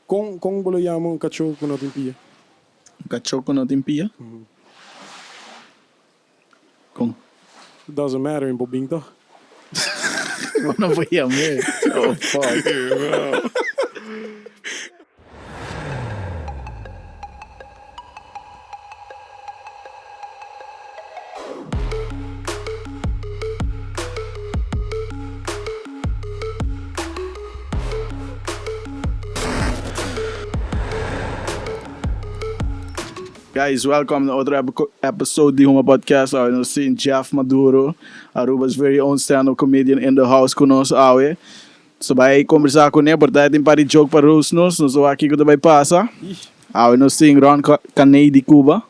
Kung bolo yamo cachorro com não pia. Cachorro não tem pia? Kung? Doesn't matter in bobing to. Não foi a mim. Oh, fuck. Guys, welcome to another episode of HUMA podcast. I'm seeing Jeff Maduro, Aruba's very own stand-up comedian in the house conosco awe. So vai conversar com ele, porque tem para jogo para os nós aqui que vai passar. Awe nós seeing Ron Caney de Cuba.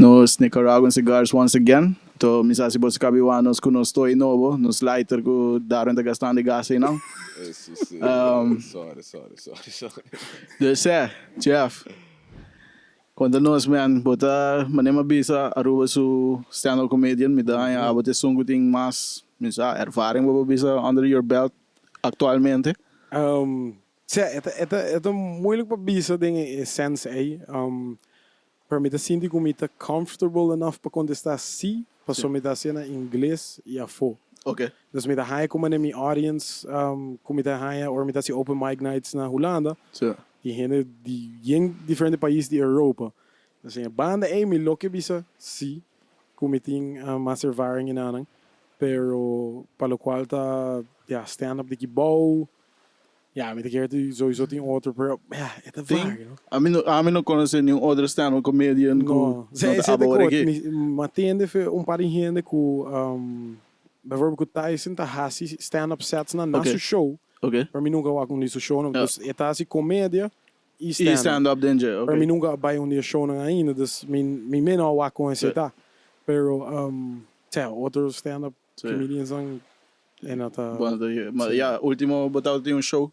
Nos Nicaraguan cigars once again. To misa si boss kabiwa nos kunos to inovo, nos lighter ko daron ta gastan de gas não. Sorry. Dus Jeff. Quando nós, man, bota manema bisa aruba su stand-up comedian, me dá a bote sungo ting mas, misa ervaring mo bisa under your belt atualmente? Het moeilijk para bisa ding sense aí. Para mim tá sinto que me tá comfortable enough para contestar sim, para só me dá cena em inglês e a fo. Okay. Dus me dá high como na minha audience, como me dá high or me dá si open mic nights na Holanda. So. Die in diferentes países de Europa. Dus a banda é me loke bisa sim, como tem mais ervaring in aanang, pero para lo qual tá stand-up de que bom. Ja, met de keer die sowieso tem outro, pero ja, het is waar, you know. A mim não conhece nenhum outro stand-up comedian no. Zij de kort, maar tende voor paar gente com bijvoorbeeld com Tyson tá hasi stand-up sets na nossa show. Okay. Para mim nunca vou com isso show, dus é tá assim comédia e stand-up danger. Okay. Para mim nunca vai um dia show na ainda, dus min menor vou com esse tá. Pero outro stand-up comedians são Maar ja, último botado tem show.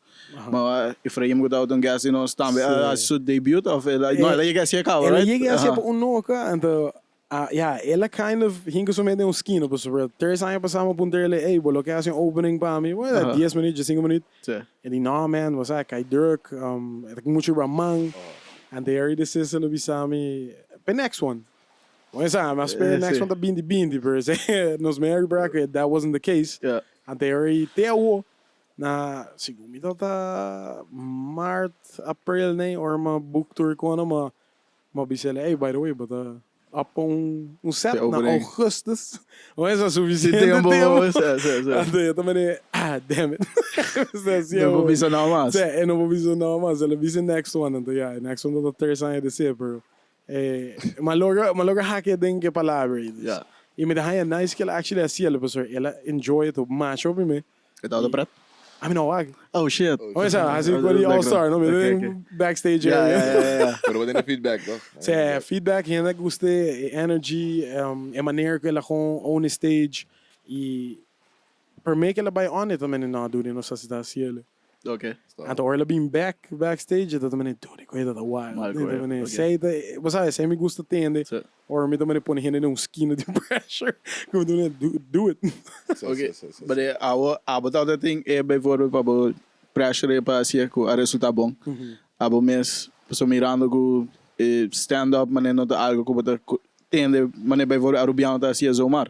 Maar Efraim botado gas in ons também a seu debut of não, ele chega a cabo, right? Ele chega a noca, então ela kind of hinga so met een skin op een soort. Ter zijn we samen op een derde hey, bolo que hace opening para mí. Well, 10 minutos, 5 minutos. En die no man, was hij druk, ik moet je ramang. En de area decision no bisami. The next one. Well, mas the next one the bindi per se. Nos Mary bracket that wasn't the case. Yeah. And the area teo na siguro tá Mart, April nem or ma book tour ko na ma bisele. Hey, by the way, but up set na Augustus. Não é só suficiente tempo. Eu também damn it. Não vou visar nada mais. Eu não vou visar nada mais. Ela visa next one. Então, next one da terceira de ser, bro. Maloga hack den que palavra. E me dá nice que ela actually assim, ela enjoy it, match up me. Que tal do prato? I mean, no, oh shit. Oh, esa, assim como o All-Star, no? Okay. Backstage area. Pero wat is feedback, toch? Feedback, gente guste, energy, maneira que ela com on stage e per me que ela vai on it também não do no sa cidade. Okay. And or ela being backstage, dat também tudo, coisa da wild. Também sei, você sabe, se me gusta tende, or me também põe gente num skin de pressure, como do it. Okay. But a botar o thing é bem for para pressure para ser que o resultado bom. Abo mes, pessoa mirando com stand up, mas não tá algo que botar tende, mas bem for arubiano tá assim a zomar.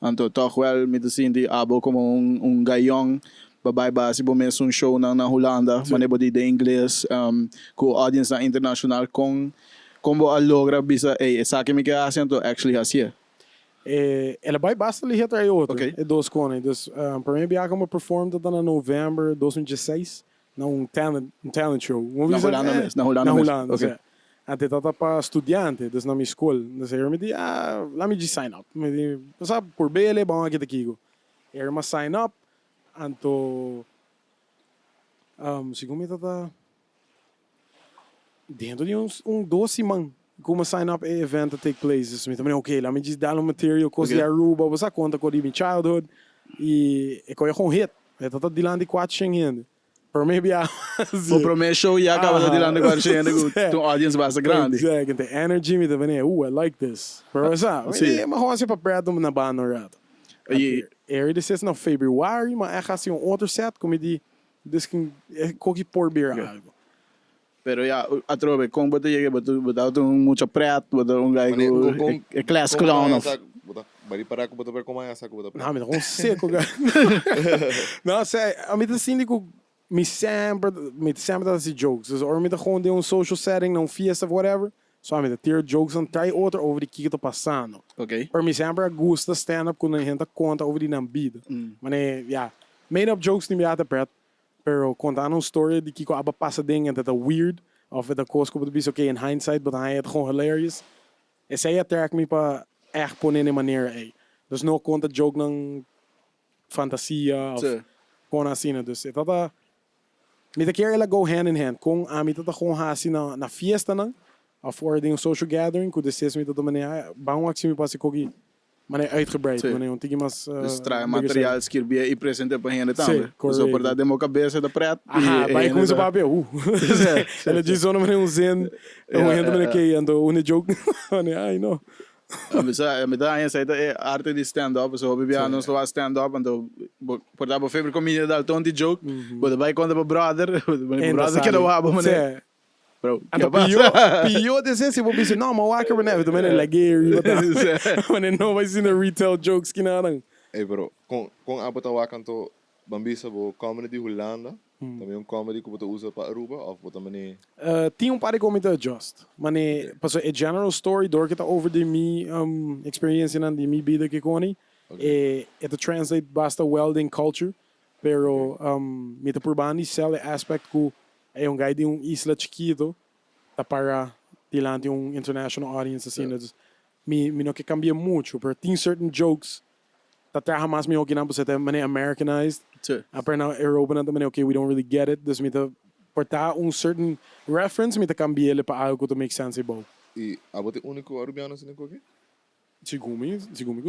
Então toch wel me sinto abo como gaião. Babay base bom mesmo show na Holanda, manebo de inglês, com audience na internacional com como a logra bisa essa que me que acento actually assim. Ela vai basta ali atrás outro. Okay. É dois cones. Dus para mim bia como performed na novembro 2016 na talent show. Na Holanda. Okay. Até tata para estudante, dus na minha escola. Dus eu me di lá me di sign up. Me di, sabe, por bele bom aqui daqui. Era uma sign up. Anto segundo me tá dentro de um 12 man como sign up event to take place isso me também ok lá me diz dar um material coisa de Aruba você conta com minha childhood e eu com hit tá de lá de 400 gente por maybe o primeiro show já acaba de lá de 400 gente com audience bastante grande exactly the energy me também I like this pero sabe mas como assim para perto na banda rato e this is no February, mas é assim outro set como de qualquer por beer algo. Pero ja, atrobe, kung bato yun, bato mucho preto, bato guy ko, class clown of. Bari para ko bato per kumaya ko bato. Não, mas com seco, cara. Não, sei, a mim tá assim, me sempre tá assim jokes. Ou me tá gewoon de social setting, não fiesta, whatever. Só me tá ter jokes and try outro over de que tá passando. Ok. Por mim sempre gusta stand-up quando a gente conta over de na vida. Mas, yeah, made up jokes nem me até perto. Pero contar een story die kiko abba passa dingen dat weird of dat koos komt be oké in hindsight, but hij het gewoon hilarious. En zij trek me pa echt pon in een manier ei. Dus no conta joke ng fantasia of kon assim dus dat met een keer ela go hand in hand. Kung ami dat gewoon hasi na fiesta nang of voor ding social gathering, ku deses me dat manier bang actie me pas kogi. Maar nee, uitgebreid. Maar nee, want mas... Dus trai materiaal escrever e apresenta para gente também. Só por dar demo cabeça da preto. Ah, vai com isso papel. Ela diz uma maneira zen, um rendo maneira que ando une joke. Ai, não. Me dá essa é arte de stand up, so bebia não só stand up, ando por dar febre comida da tom de joke, but vai quando brother que não há, mané. Bro, and pior desse se vou dizer não, mas o acaba né, também é legueiro, mas não vai ser na retail jokes que nada. Hey bro, com abota wakan to bambisa bo comedy de Holanda, também comedy que você usa para Aruba ou você também tinha par de comedy adjust, mas passou a general story door que tá over de me experience na de me vida que coni e it translate basta welding culture, pero me tá por bani sell aspect ku é guy de isla chiquito tá para delante international audience assim, me não que cambia muito, pero tem certain jokes tá terra mais me okina você tá mané Americanized. Apar na Europa na também okay, we don't really get it. Dus me tá portar certain reference me tá cambia ele para algo to make sense bom. E abote único arubiano assim aqui? Sigumi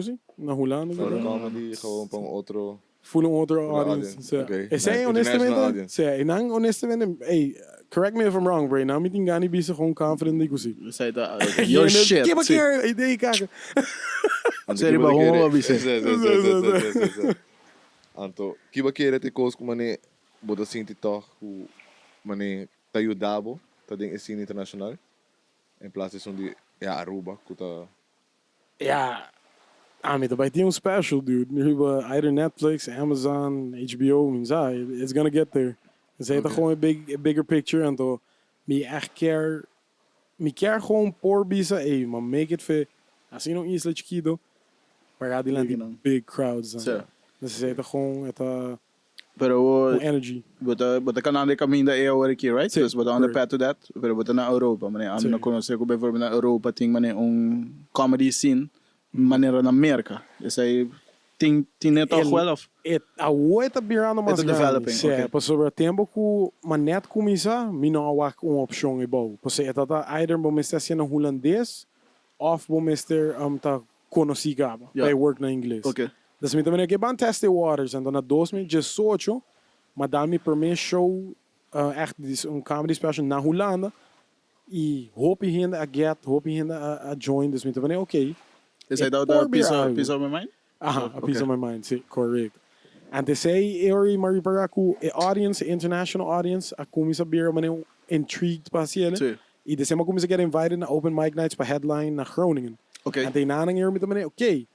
sim. Na Holanda. Só comedy gewoon para outro full outro audience. Okay. Esse é honestamente, sim, não honestamente, hey, correct me if I'm wrong, bro. Não me tem gani bisa com confident digo sim. Sai da your shit. Que baqueira, ideia cara. Sério, ba homo bisa. Anto, que baqueira te cos como mané boda sinti toch o mané tá ajudabo, tá dentro da cena internacional. Em place de Aruba, que tá yeah. I mean, vai ter special, dude. Either Netflix, Amazon, HBO, means it's gonna get there. Ze heeft gewoon a bigger picture en to me echt quer gewoon por bisa, maar make it fit. Assim não isla chiquito, para adiante big crowds. Dus ze heeft gewoon pero energy. Bota kan aan de caminho da agora aqui, right? Dus bota on the path to that. Pero bota na Europa, mané. Am na conhecer ko bijvoorbeeld na Europa ting mané comedy scene. Maneira na América. Isso aí tem toch wel of? A outra virando mais developing. Okay. Por sobre o tempo que manet começa, me não há uma opção é bom. Porque é tata either bom estar sendo holandês, ou bom estar tá conhecido para work na inglês. Okay. Dus me também que ban teste waters en dan na 2018, maar dan me permission echt comedy special na Holanda. E hoop je hinda a get, hoop je hinda a join. Dus me também okay. Is hij dat a piece of my mind? Aha, a piece of my mind, sim, correct. En te say, Mari Paraku, audience, international audience, a começa a beer, mané intrigued para ele. E de semana começa a get invited na open mic nights para headline na Groningen. Okay. En te nanang hier met de mané, okay,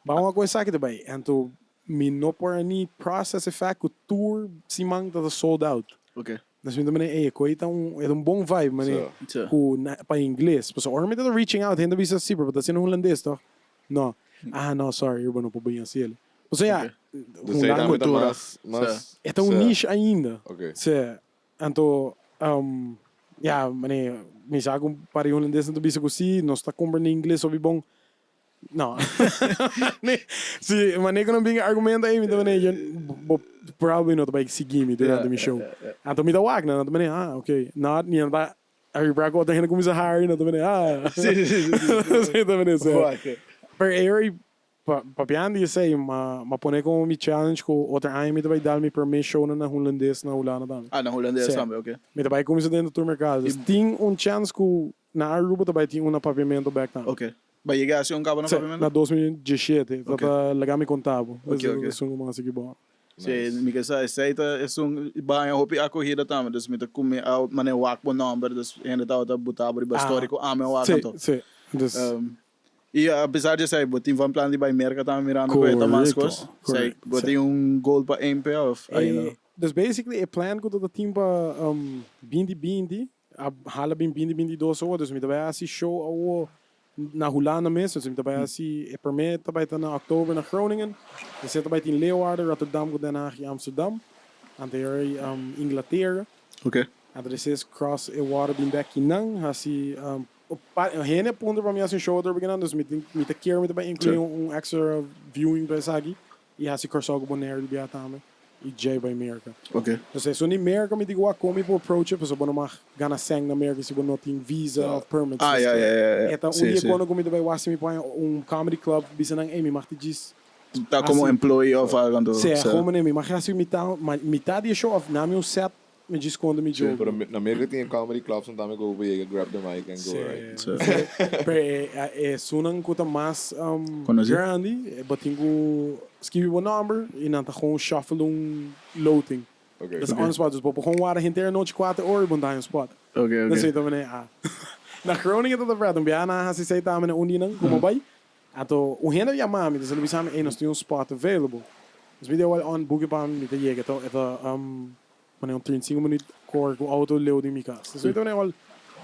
vamos a começar aqui também. En to me no por any process effect, o tour simang dat is sold out. Okay. Dus me também, coita é bom vibe, mané, para inglês. Pues or me tá reaching out, ainda visa super, but that's in holandês, toch? No. No, sorry, eu não posso assim ele. Ou seja, mas é um niche ainda. Okay. Então, mané, me sabe para o holandês não bisa assim, nós está comprando inglês sobre bom. Não. Se mané que não vem argumento aí, então mané, probably não vai seguir me durante o show. Então me dá wag, não, mané, okay, not nem vai aí para agora ainda começa a hire, não mané, sim, mané, sim. Per eri papian di say ma pone como mi challenge ko outra ai me vai dar me permission na holandês na Holanda dan. Na holandês também, okay. Me vai começar dentro do mercado. Tem chance ko na Aruba também tem papiamento back down. Okay. Vai chegar assim cabo na papiamento? Na 2017, okay. Tá legal me contava. Okay. Isso não mais aqui bom. Sim, me que sai tá banho hopi acorrida também, dus me come out mané wak bo number, dus ainda tá botar por histórico ame wak então. Sim. E apesar de sair, botin van plan de vai merca também mirando com Correcto, eta mascos, sai correcto, botin goal para MP of aí dus basically, o plan que o team para bindi, a hala bindi 2 horas, dus me vai assim show ao na Holanda mesmo, dus me vai assim, é permita vai estar na Oktober na Groningen, e você vai ter em Leeuwarden, Rotterdam, Den Haag, Amsterdam, anterior Inglaterra. Okay. Adversities cross e water bin back in nang, assim, hene punto para mim assim show outro beginando, dus me quer me também incluir extra viewing para sagi, e assim corso algo bonaire de também. E J by America. Okay. Então, se na America me digo como eu approach, porque eu não gana sang na America se eu não tenho visa of permits. Então, dia quando eu me dei me põe comedy club, bisa nang me marte diz. Tá como employee of algo. Sim, como me marte assim metade show of na meu set me diz quando me jogo. Na America tem comedy clubs onde também go we grab the mic and go right. Sunang ko ta mas grande, batingo skibi o number e não tá com shuffle loading. Okay. Dat is on spot, dus we gewoon waren hinter nootje 4 uur banda een spot. Okay. Dan zit we na Groningen tot de praat, dan bijna has hij daar met een undinan, kom bij. Ato, o hende ja mami, dus we samen een een spot available. Dus we deel on boeken baan met de jega to, wanneer 35 minuten core go auto loading mi kas. Dus we doen al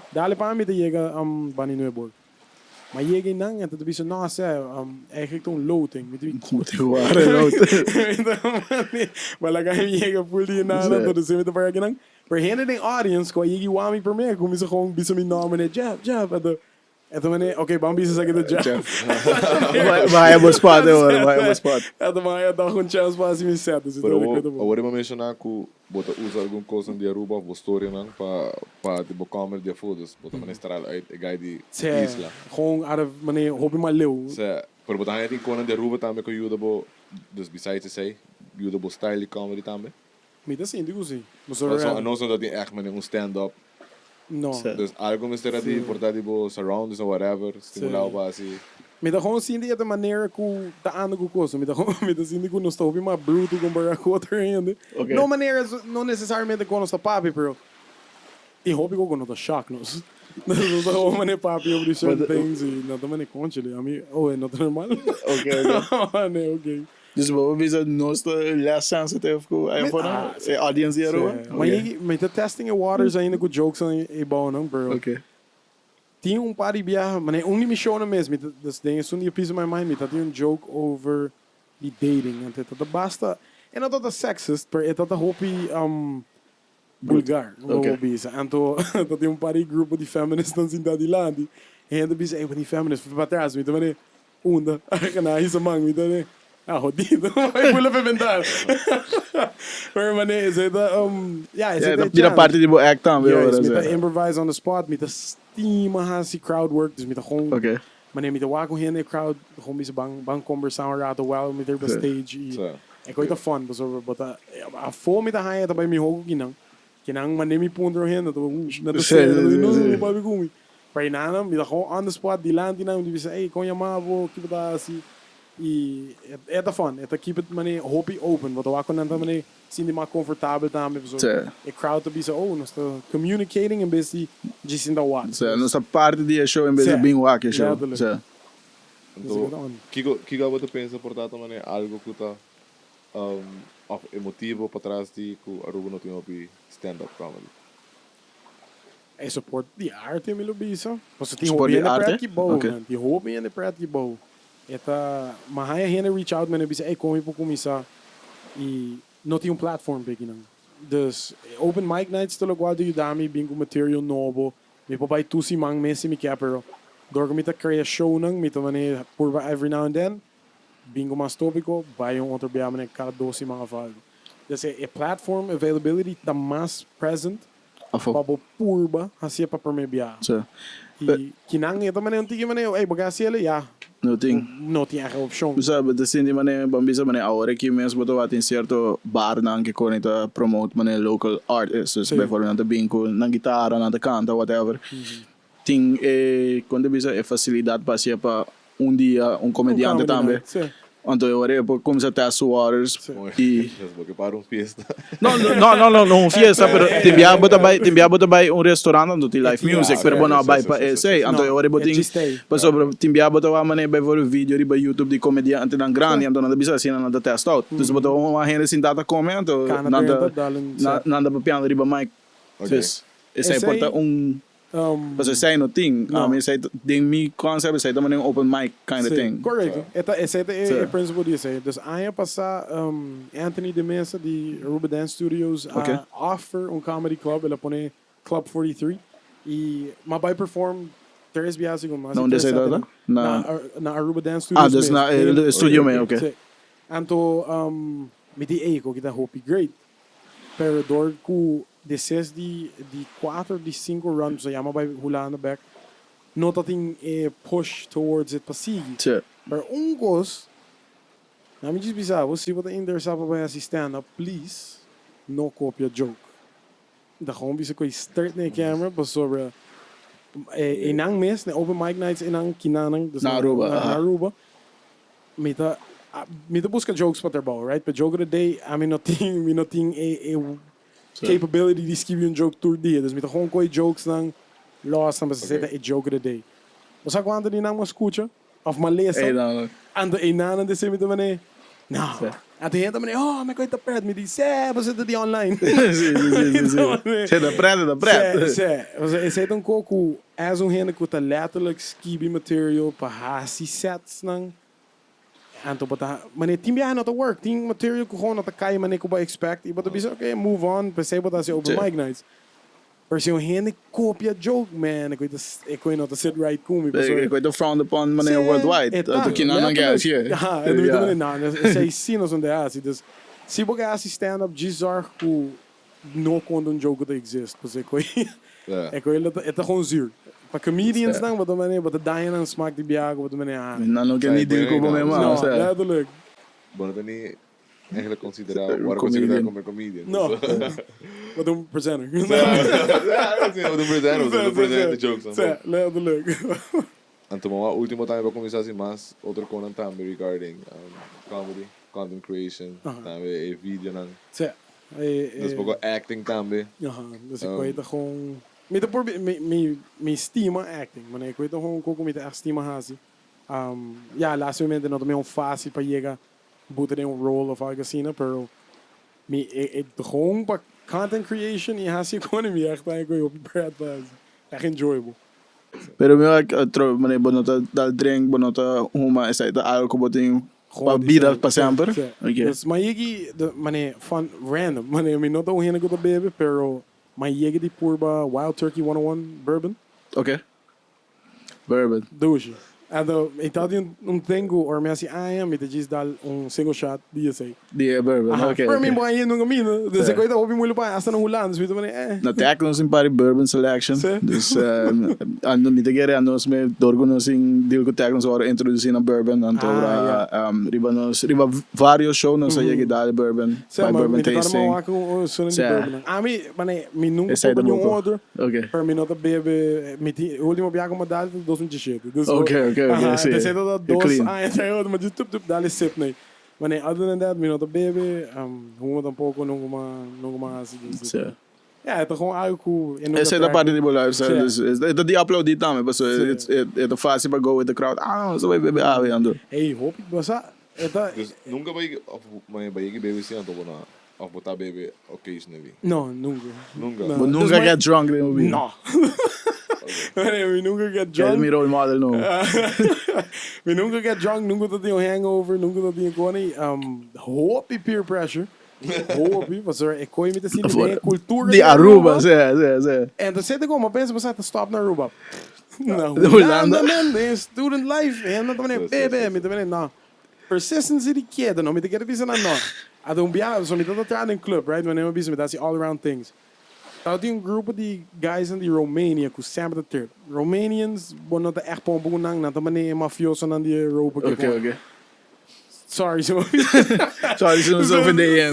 dale baan met de jega baan in Neuburg. Maar je ging dan en dat is een naast eigenlijk toen loading met die maar la ga je ga voel die na dat is met waar gaan per hende audience ko je wami per meer kom ze gewoon bisa mi namen net jab at the minute okay bambi ze zeggen de jab vai é spot agora vai é spot at the minute dá um chance para se me set isso agora eu mencionar que bota usa algum coisa de Aruba ou história não para tipo câmera de fotos bota manestral uit guy de isla gewoon out of meneer hobby maar leeuw pero bota hij in coisa de Aruba também que ajuda bo dus besides te say ajuda bo style de comedy também me das indico sim mas não só dat echt meneer stand up no dus algo me será de importante bo surroundings or whatever estimular para assim me dá gewoon sim de maneira que tá ando com coisa me dá sim de que não estou bem mais bruto com barra outra ainda não maneira não necessariamente com nossa papi pero e hobby com não tá choque nos não só uma maneira papi over certain things e não também conte ali a mim é não normal okay dus we is het nooit less sensitive com aí fora audience zero mas tá testing waters ainda com jokes e bom não bro okay tinha par de viagens, mas um me show mesmo, das dinges um dia piece of my mind, dat tinha joke over the dating, en dat basta, en dat is sexist, per dat hopi vulgar, bisa, en dat tinha par de grupo de feministas in dat land, en dat bisa, die feministas para trás, me também onda, na isa mang, me também jodido, eu vou levantar. Pero mané, is het dat parte de act também, met improvise on the spot, met team hasi crowd work dus met gewoon maar neem je de wagen heen de crowd gewoon beetje bang conversar rato well met er stage ik weet dat fun but a voor met de haai dat bij me hoog kinang maar neem je punten heen dat no baby gumi bij naam met gewoon on the spot die land die naam die zeggen hey kon je maar wo keep dat asi e é da fun é keep it money hobby open wat we kunnen dan money zien die maar comfortabel daarmee zo a crowd to be so nós tô communicating en busy just in the what nossa parte de show em vez de bem wack show então que você pensa por tanto mané algo que tá emotivo para trás de que a Aruba não tem hobby stand up comedy é support de arte me lo bisa você tem hobby na prática que bom de hobby na prática que bom maar hij heeft reach out met een beetje, kom je voor commissar e não tinha platform big não. Dus open mic nights te igual do Udemy bingo material novo, me papai tu si mang messi me capero. Door met criar show nang met wanneer por every now and then bingo mas tópico, vai outro bia mané cada 12 mga val. Dus a platform availability tá mais present. Babo purba, assim para me bia. E kinang ito mané antigo mané, bagasi ele ya. Não tinha aquela opção. Sabe, assim de maneira, bambisa maneira, agora que mesmo botou tem certo bar não que conecta promote maneira local artists, por exemplo, na bingo, na guitarra, na canta, whatever. Tem quando bisa é facilidade para ser para dia comediante também. Então eu orei por começar a ter as waters e Porque para fiesta. não fiesta, pero timbia bota vai restaurante onde tem live music, pero bom não vai para sei, então eu orei botin, para sobre timbia bota uma maneira vai ver vídeo riba YouTube de comediante dan grande, então não bisa assim não testa out. Então bota uma gente sentada comenta, nada para piano riba mic. Esse é porta Because I say no thing. I mean, say the me concept say também open mic kind of thing. Correto. Esse é o princípio disso. Dus amanhã passar Anthony de Mesa de Aruba Dance Studios offer comedy club. Ele põe Club 43 e mas vai perform 3 dias segundo. Não desse data? Na Aruba Dance Studios. Dus na studio me, okay. Então me di eco que tá hope great. Pero door ku desses de 4 de 5 runs so yama vai rolar no back nota tem push towards it passigi but gos na me diz bizarro você bota in there sabe vai stand up please no copy a joke da gewoon bisa ko start na camera but sobre inang mes na open mic nights inang kinanang na Aruba me busca jokes para ter right but joke of the day I mean nothing capability de escrever joke todo dia. Dus met gewoon coi jokes dan lost dan você a joke of the day. Você quando你não escuta of uma lesa. Ando e nada de ser muito mané. Não. Até então mané, oh, mas coisa perto me disse, você tá de online. Você da preta. Você esse é um coco as rende que tá letterlijk skibi material para hasi sets não. Anto bota mane timbia not to work ting material ko gewoon not kai mane ko ba expect e bota bisa okay move on pensei bota se open mic nights per se hende copia joke man e ko not to sit right com me e ko frowned upon mane worldwide to kina não gas here e não sei sim nós onde assim dus se boga assim stand up bizarre ku no quando joke that exist porque ko e ko ele tá gewoon zuur. Para comedians não, but mané, but daí não smaak de biago, but mané. Não quer nem dizer como é mal, sabe? Letterlijk. Bom, dan niet eigenlijk considerar como comedian. No. Wat een presenter. Wat een presenter jokes. Letterlijk. En toen maar último time para começar assim mais outro content também regarding comedy, content creation, também vídeo não. Sim. Dus pouco acting também. Dus ik weet gewoon met de me estima acting, mas eu weet gewoon como met de estima hasi. Laatste momento não também fácil para chegar botar um role of algo assim, pero me gewoon para content creation e hasi economy echt eigenlijk op bread was. Echt enjoyable. Pero meu mané bonota dal drink bonota HUMA essa é algo que botinho para vida para sempre. Dus maar je mané van random, mané me nota o hene go to bebe, pero my yegi de purba Wild Turkey 101 bourbon. Okay. Bourbon. Douche. Então tem tengo or me assim me te diz dar single shot dia sei. Dia bourbon. Okay. Para mim boy não camina. Dus ik weet dat op muito para hasta no Hollands, weet je na tag nos in party bourbon selection. Dus ando me te querer ando me dorgo nos in deal com tag nos ora introduzir na bourbon então riba vários show nos yegi dar bourbon. By bourbon tasting. Me nunca comprei nenhum outro. Okay. Para mim não tá bebe, o último viagem uma data 2017. Okay. Sim. Te zitten dat dos maar die tup dali sip nee. Maar nee, other than that, me not a baby, hoe dan pouco nog maar assim. Ja, het is gewoon algo. Essa é da parte de bolar, é de aplaudir também, mas é fácil para go with the crowd. Só vai beber água ando. Hey, hoop ik was Dus nunca vai beber assim ando na of botar baby occasionally. No, nunca. But nunca get drunk then we. No. We nunca get drunk. Yeah, me role model no. We nunca get drunk, nunca dat die hangover, nunca dat die gewoon hoop peer pressure. Hoop, was er ik kon je met de zien cultuur. Die Aruba, ja. En dan zit ik gewoon, maar mensen bestaan stop naar Aruba. Nou, Hollanda man, de student life, en dat meneer baby, met meneer nou. Persistence die keer, dan met de keer bis aan nog. Adon bia, so met dat aan een club, right? Wanneer we bezig met dat is all around things. Dat die een groep die guys in die Romania, ku samen dat trip. Romanians, bono de echt pom boenang, na de meneer mafioso aan die Europa. Okay. Sorry, zo ofendei.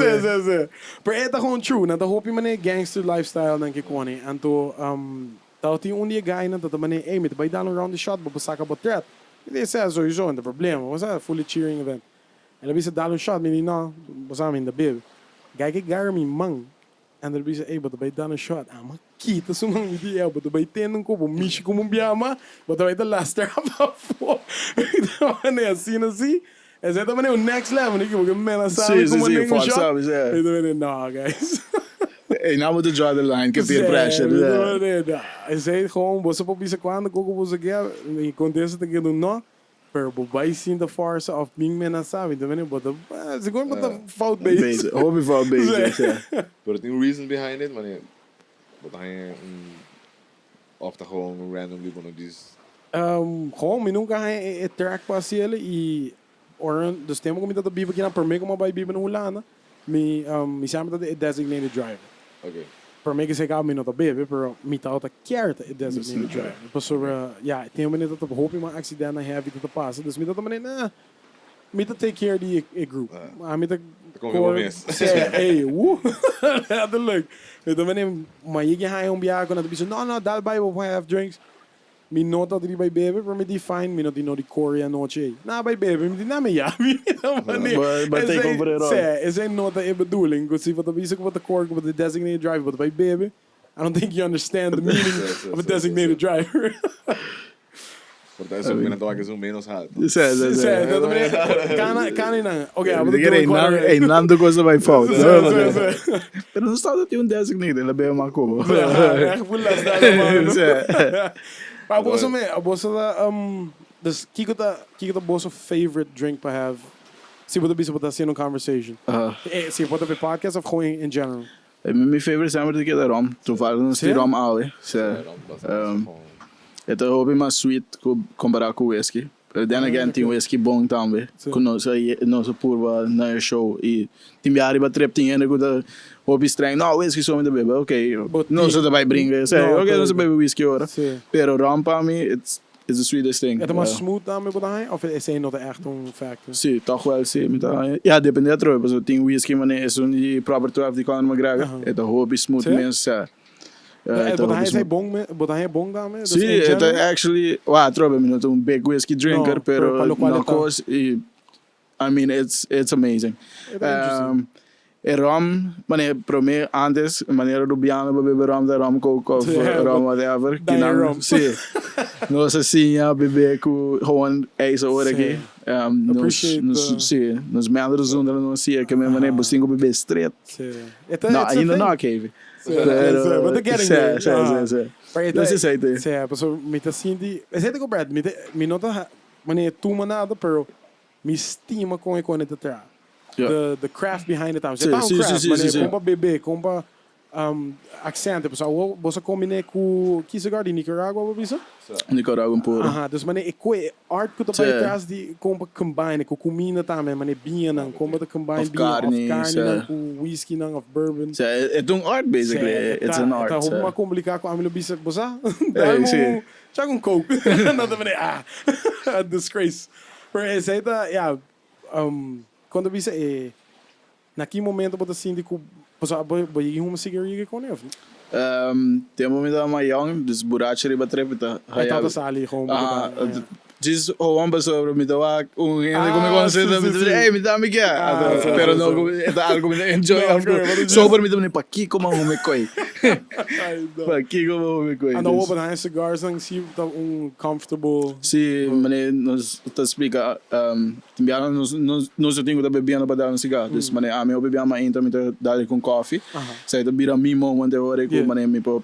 Maar het is gewoon true. Na de hoop je meneer gangster lifestyle denk ik gewoon. En toen dat die onder guy na dat de meneer met bij down around the shot, maar besaka botret. Dit is sowieso een probleem. Was dat fully cheering event. En dan bisa dalo shot, mini no, basama in the bib. Gaya gara mi mang. En dan bisa, bata bay dalo shot. Ama kita sumang hindi bata bay tenong ko, bumishi ko mong biyama, bata bay the last trap po. Então, né, assim. Esse é também o next level, né? Que mena sabe como nem um shot. Então, não, guys. Hey, now with the draw the line, que peer pressure. Esse é gewoon, você pode pensar quando você quer, e acontece que não, pero vai sim da força of being mena sabe, então, né? Bota, se como bota fault base. Hobby fault base, yeah. But tem reason behind it, man. Bota hij of te gewoon randomly one of these. Gewoon, me nunca é track para ele e dus temo como dat biba kina per me como vai biba no Holanda, me sabe dat é designated driver. Okay. Per me que se me nota bebe, pero me tá outra carta é designated driver. Pessoa, tem uma neta hope uma acidente na heavy dat passa, dus me dat maneira, me tá take care the group. Me tá hey, dat leuk. Dat maneira, maar je gaat om biar kon dat biso, no, dat bij we have drinks. Me nota drie bij bebe, maar me die fine, me not die no die Korea noche. Na bij bebe, me die na me ja. Maar take over it all. Is een nota in bedoeling, because if wat is wat de core with the designated driver, but bij bebe, I don't think you understand the meaning of a designated driver. Por eso me noto que es un menos alto. Kan não. Okay, mas Nando coisa vai falta. Pero não está dat um designated, ela bem uma como. Echt voel dat daar. Maar bosse dus kijk dat bosse favorite drink to have. See what the bisa in a conversation. See what the podcast of gewoon in general. Mijn favorite zijn we de rom. Toevallig nog die rom ouwe. Het is hobby maar sweet comparado com whisky. Then again, tem whisky bom também. Nossa purva na show e tem jaren ba trip tem ene que hobby estranho. Não, whisky só me bebe. Okay. Não se vai brincar. Okay, não se bebe whisky ora. Pero rum para mim it's the sweetest thing. É mais smooth também por aí of is een not echt een factor. Sim, toch wel sim met daai. Ja, depende da tropa. So tem whisky mas é um proper 12 de Conor McGregor. É da hobby smooth mens. But hij bong daarmee? Sim, het actually, tropa me not big whiskey drinker, pero no course, I mean it's amazing. Rum, maneira para mim antes, maneira do biano para beber rum da rum coke of rum whatever. Sim, nós assim beber com gewoon ijzer hoor aqui. Nos meanders zonder não sia que me maneira bustingo beber straight. Não, ainda não cave. But they're getting there. Dat is het. Sim, pessoal, me tá assim é certo que o Brad, me nota, maneira tuma nada, pero me estima com a coneta tra. The craft behind it. Você tá craft, maneira como bebê, como accent, pessoal, você combina com que cigar de Nicarágua, bisa? Nicarágua puro. Dus maneira art que tu vai trás de como combine com comida também, maneira biena, como tu combine carne com whisky não of bourbon. É art basically. It's an art. Tá uma complicar com a minha bisa, bosa? Já com coke. Nada maneira. Disgrace. Mas aí tá, quando bisa naquele momento você sente que Boy, je HUMA cigarette kon of niet? Tem um momento mais young, dus buracha riba trepita. Hij had het ali gewoon. Diz gewoon sobre me dá ene como conceito me dá me quer. Pero não é algo me enjoy sober me dá me pa aqui como me coi. Pa aqui como me coi. En dan open hij cigars dan zie je dat comfortable. Sim, mané nos te explica timbiano nos eu tenho da bebendo para dar um cigarro. Dus mané a meu bebia mais então me dar com coffee. Sai da bira mimo onde eu ore com mané me pop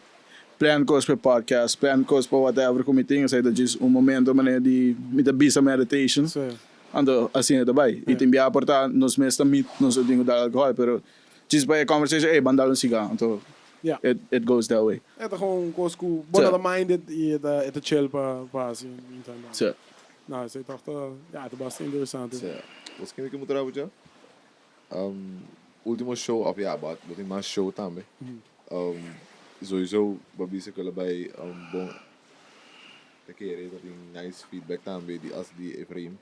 plan course per podcast, plan course per whatever committee, sei dat is momento maneira de me da bisa meditation. Ando assim é também. E tem bia aportar nos mesmo meet, nos eu tenho dar alcohol, pero just by a conversation, bandar um cigarro. Então it goes that way. É gewoon cosco, bona minded e da chill para assim, então. Sim. Não, sei dacht het was interessant. Sim. Wat ken ik moet erover já? Último show of but tem mais show também. Sowieso babisa ko labay bom takere dat yung nice feedback também die as die Efraim.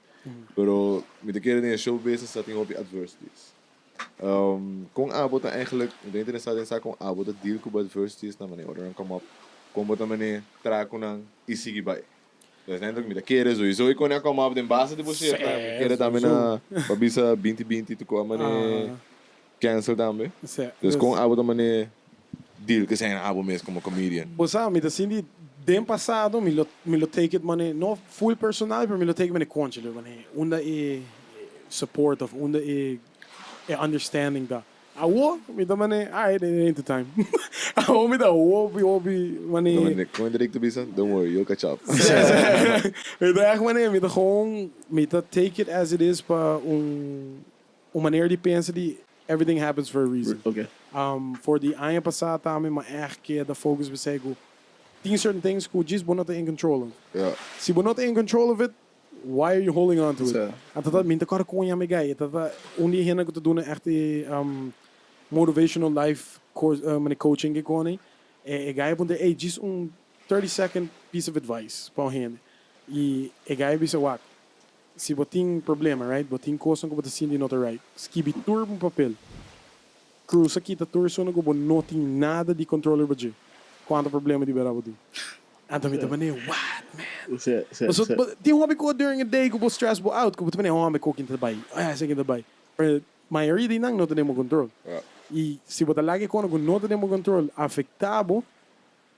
Pero met de keren in een show bezig zat op die Adversities. Kung abot na eigenlijk, hindi interessado sa kung abot na deal ko ba Adversities na mani order ang come up. Kung ba naman track ko ng isigibay. Uiteindelijk, met de keren sowieso. Ik kon niet komen op de basis de bossier. Keren dan bijna, wat bisa 2020 te komen, cancel dan bij. Dus kon abo dan meneer deal que zijn abo mesmo como comedian. Bosa, me assim de tempo passado, me lo take it mane, no full personal, pero me lo take mane conchelo mane. Unda e support of unda e understanding da. Awo, me da mane, ai, ain't the time. Awo me da obi mane. Kom direct te bisa, don't worry, you'll catch up. Me da echt mane, me da gewoon, me da take it as it is pa maneira de pensa de everything happens for a reason. Okay. For the ano passado também, mas echt que the focus was say go. Tem certain things que just we're not in control of. Yeah. Se we're not in control of it, why are you holding on to it? En dat minta cara com a amiga e dat unie hena que tu doen echt motivational life course coaching que koni. E guy punte just 30-second piece of advice para hen. E guy bisa wat. Se botin problema, right? Botin coisa que botin sim de not right. Skibi tour um papel. Cruz aqui tá tour só no go não tem nada de controller budget. Quanto problema de berabo di. Então me também what man. So tem hobby ko during a day ko stress bo out ko também hobby ko kinta bay. Ay sige kinta bay. Pero maioria di nang não tem control. E se botar lagi ko não tem control afetado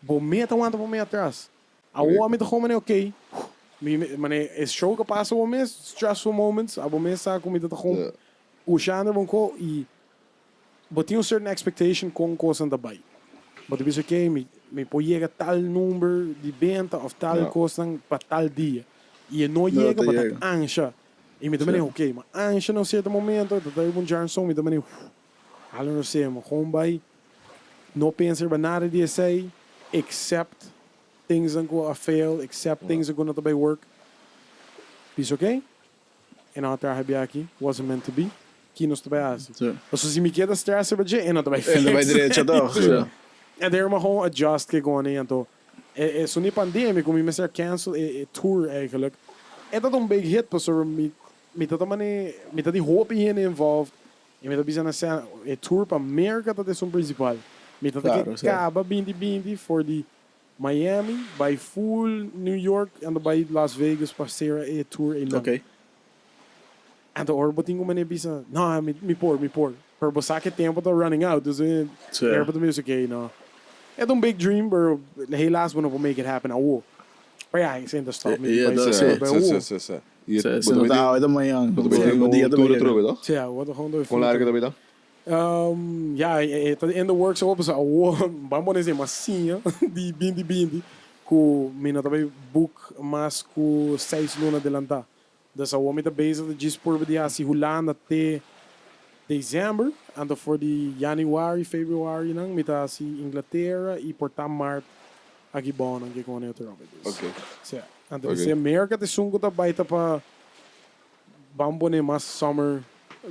bo meta quanto bo meta atrás. A homem tá como ok. Mane is show que passa o mês stressful moments, a bom mês sabe como tá com o chano bom co e botinha um certain expectation com coisa da bai. But diz ok, me pode tal número de venda of tal coisa para tal dia. E não chega para ancha. E me também ok, mas ancha não certo momento, tá aí um jarson me também algo não sei, mas como vai não pensar para nada de say except things are going to fail, except things are going to be work. Is okay? En dan heb je aqui, wasn't meant to be. Kinos te bij as. Dus als je me queda stress hebben je en dan bij fix. En dan bij direito toch. En daar maar gewoon adjust que gewoon en to. Zo niet pandemie kom je met zeer cancel tour eigenlijk. En dat een big hit pas er met dat mane met dat die hoop hier involved. En met dat bizar na cena tour para Amerika dat is een principal. Met dat que acaba bindi for die Miami, by full New York en dan bij Las Vegas passera e tour in Okay. En de orbiting como ne bisa, no, me por. Per bosaque tempo tá running out, dus er op de music okay, no. É um big dream, but helaas we não vou make it happen ao. Maar ja, ik zeg dat stop me. Ja, dat is. Ze não tá hoje da manhã. No dia da manhã. Toch? Ja, wat gewoon door. Kon larga também dan? Ja, in the works op so vamos dizer massinha de bindi com mina também book mas com 6 luna adelantar. Dus o homem tá bezig de dispor de assim Holanda até dezembro, and for the January, February nang mita si Inglaterra e portar Mart aqui bom aqui com outro Robert. Okay. So, and se America te sungo tá baita pa bambone mas summer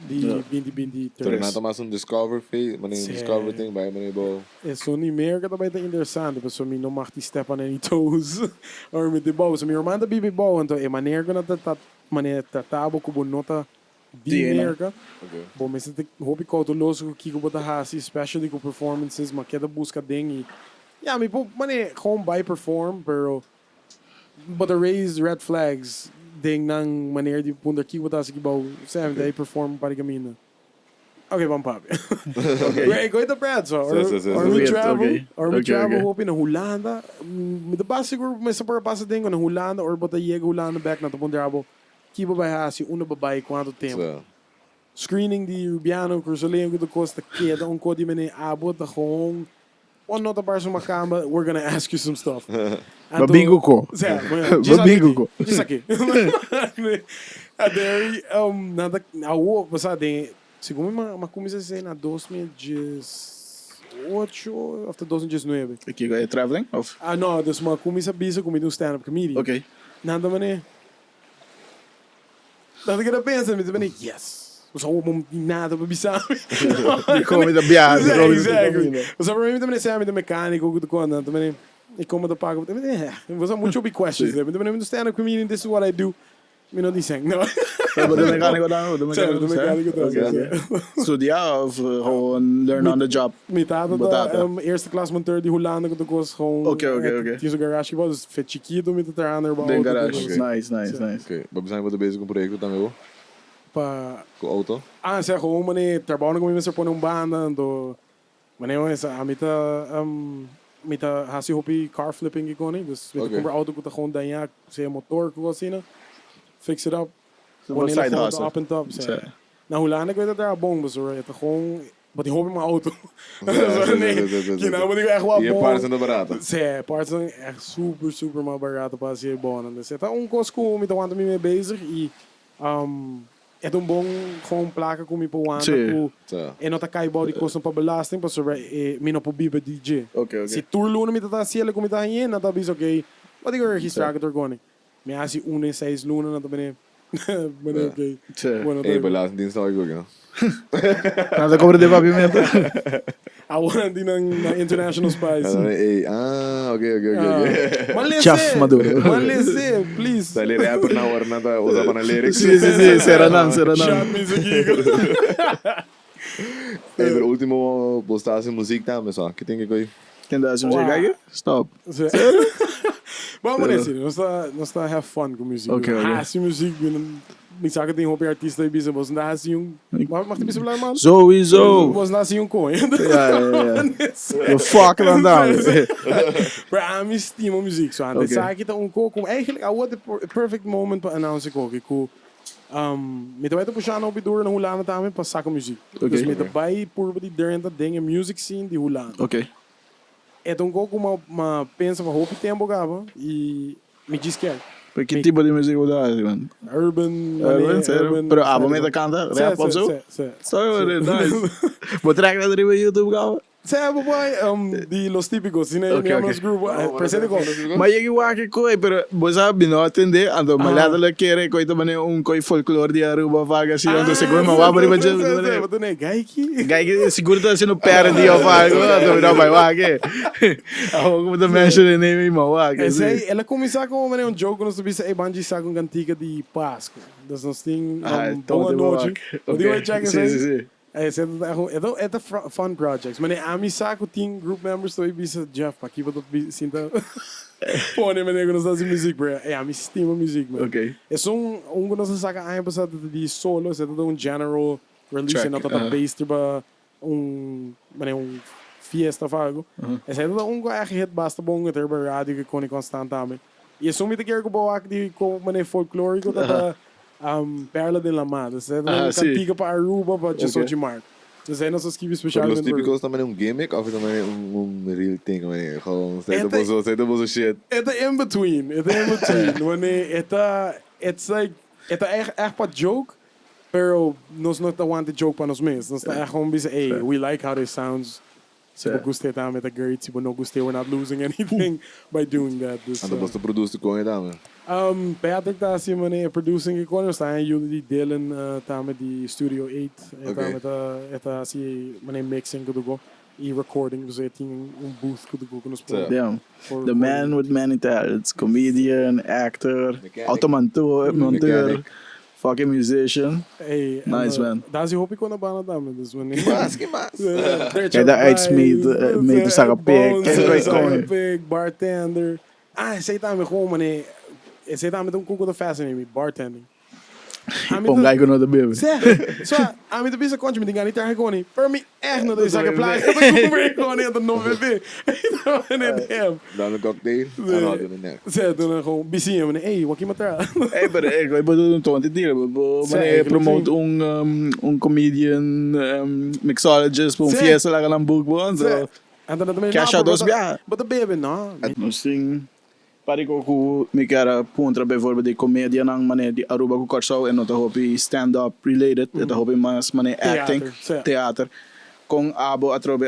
di bindi. Tornado mas discover phase, discover thing by mane bo. É só em America tá baita interessante, pessoal me não marti step on any toes or me de bow, so minha irmã da bibi bow, então é maneira que não tá maneira tratado como nota de America. Okay. Bom, mas você hope que o loso que eu botar assim, especially com performances, mas queda busca ding e yeah, me pô, mané home by perform, pero but raise red flags ding nang maneira de ponder aqui botar assim que bom, sabe, daí perform para caminho. Okay, vamos papi. Okay, go to Brad so. Or we travel hope in Holanda. Met de base group met super passe ding in Holanda or botar chega Holanda back na ponderabo. Kiba vai assim, uma babai quanto tempo. Screening de Rubiano, Cruzolengo de Costa queda código mene abo da gewoon. One not a person macamba, we're gonna ask you some stuff. Babingo ko. Babingo ko. Just aqui. Daí, nada, awo, você tem, segundo uma comissão assim na 2018 after 2019. Aqui é traveling of? Não, dus uma comissão bisa com um stand-up comedian. Okay. Nada mané. Dat ik dat pensa, mas também yes. Os homens nada para bisar. E come da viagem. Exactly. Os homens também sabem da mecânica, o que quando também e como da pago também. Was muito big questions. Também no stand up comedian, this is what I do. Me não dizem, não. de mecânico dan? De de mecânico dan. Studia of gewoon learn on the job? Metade da eerste klas monteur die Hollanda que was gewoon. Oké. Tinha zo'n garage was, dus vet chiquito met het eraan erbij. Den garage. Nice. Oké, maar zijn we bezig met een project dan wel? Com auto? Zeg gewoon wanneer trabalhando com imensa por banda, do wanneer is met hasi hopi car flipping gekomen, dus met de auto que gewoon dan ja, ze motor que assim, fix it up. One side hustle. Up and top. Nou, hoe lang ik weet dat daar bom was hoor. Het gewoon wat die hobby mijn auto. Nee, nou moet ik echt wel. Je parts zijn barato. Sim, parts zijn echt super maar barato para ser bom. Dus het is cool met de wand mee bezig e é tão bom gewoon placa com mi poanda e nota cai body costa para belasting para sobre mi no biba DJ. Okay. Se tour luna mi tá cielo como tá aí, nada bis okay. Wat ik registrar que torgone. Me asi 1 6 luna nada bene. Bene okay. Bueno, belasting zou ik ook ja. Nada cobra de pavimento. Agora na International Spice. Okay. Chef Maduro. Malese, please. Dale rapper na hora nada usa para lyrics. Sí, Seranam. Shot music aqui. Per último postasse música também só. Que tem que coi. Quem dá música aí? Stop. Vamos nesse, nós está have fun com música. Okay. Assim música, niet zaken die hobby artiesten die bezig was na zien. Mag die bezig blijven man? Sowieso. Was na zien coin. Ja. We fucking aan down. Maar ik stima muziek zo aan. Dat zag ik dan ook om eigenlijk what the perfect moment para announce ook. Ik met de weite puxando op door na Hollanda também para sacar muziek. Dus met de bij por die derde dingen music scene die Hollanda. Okay. Então uma pensa para hopi tempo gava e me diz que ¿Pero qué tipo de música usa, man? Urban. Pero me te canta rap of zo? Sí. Sorry, nice. ¿Vos traes que arriba YouTube, gabo? Sí, boy, de los típicos, sin los grupos, presente con. Mas eu acho que pero vos sabes, não atender, ando malhada le quiere, coi também coi folclore de Aruba vaga assim, ando seguro mas vai para você. Mas tu nem gaiki. Gaiki seguro tá sendo perto de vaga, ando não vai vaga. Como tu menciona nem me vaga. Ela começou com um jogo nos subisse e banji sa com cantiga de Páscoa. Das nós tem boa noite. O dia check sim. Het is fun projects. Maar a mi saco tem group members to bisa Jeff, aqui vou sinta. Pô, né, mané, nós fazemos música, bro. A mi estima música, man. Okay. É que nós saca ano passado de solo, é general release, não tá bass tipo mané fiesta fago. É que hit basta bom que ter rádio que cone constantemente. E é muito que eu vou aqui com mané folclórico tá Perla de la Mar, cantiga para Aruba, para Jesus de Mar. Dus zijn als skibis speciaal. Los típicos também gimmick of também real thing, também gewoon sei de bozo shit. Het in between. Wanneer it's like echt para joke, pero nós não want the joke para nós mesmos. Nós tá gewoon bisa, hey, we like how this sounds. Se we gostei tá met a great, se we não gostei, we're not losing anything by doing that. Dus anda basta produce com ele também. Patrick tá assim, mané, producing com nós tá em Unity Dylan tá met die Studio 8, tá met assim, mané, mixing tudo e recording, dus hij tinha booth que nós podemos. The man with many talents, comedian, actor, monteur, fucking musician. Hey, nice man. Daar is hij hoop ik wel naar baan dan, dus wanneer. Kijk daar uitsmeet, mee te zakken pik, bartender. Hij zei daar gewoon mané. Hij zei daar met een koek de fascinating bartending. Pongai ko no the baby. So, a mim também se conte me diga nem ter com ele. Para mim é não deixa que placa. Eu comprei com ele do novo bebê. Então, né? Dan een cocktail. En dan doen we net. Zé, dan gewoon busy mané. Hey, wat iemand daar. Hey, maar ik bedoel een toon te delen. Mané promote comedian mixologist, een fiesta lá na book bom. So. Cash out dos bia. But the baby no. Nothing. Pare ko me quero puntra bijvoorbeeld de comédia nang mané di Aruba ko korso en nota hopi stand up related eta hopi mas mané acting theater com abo atrobe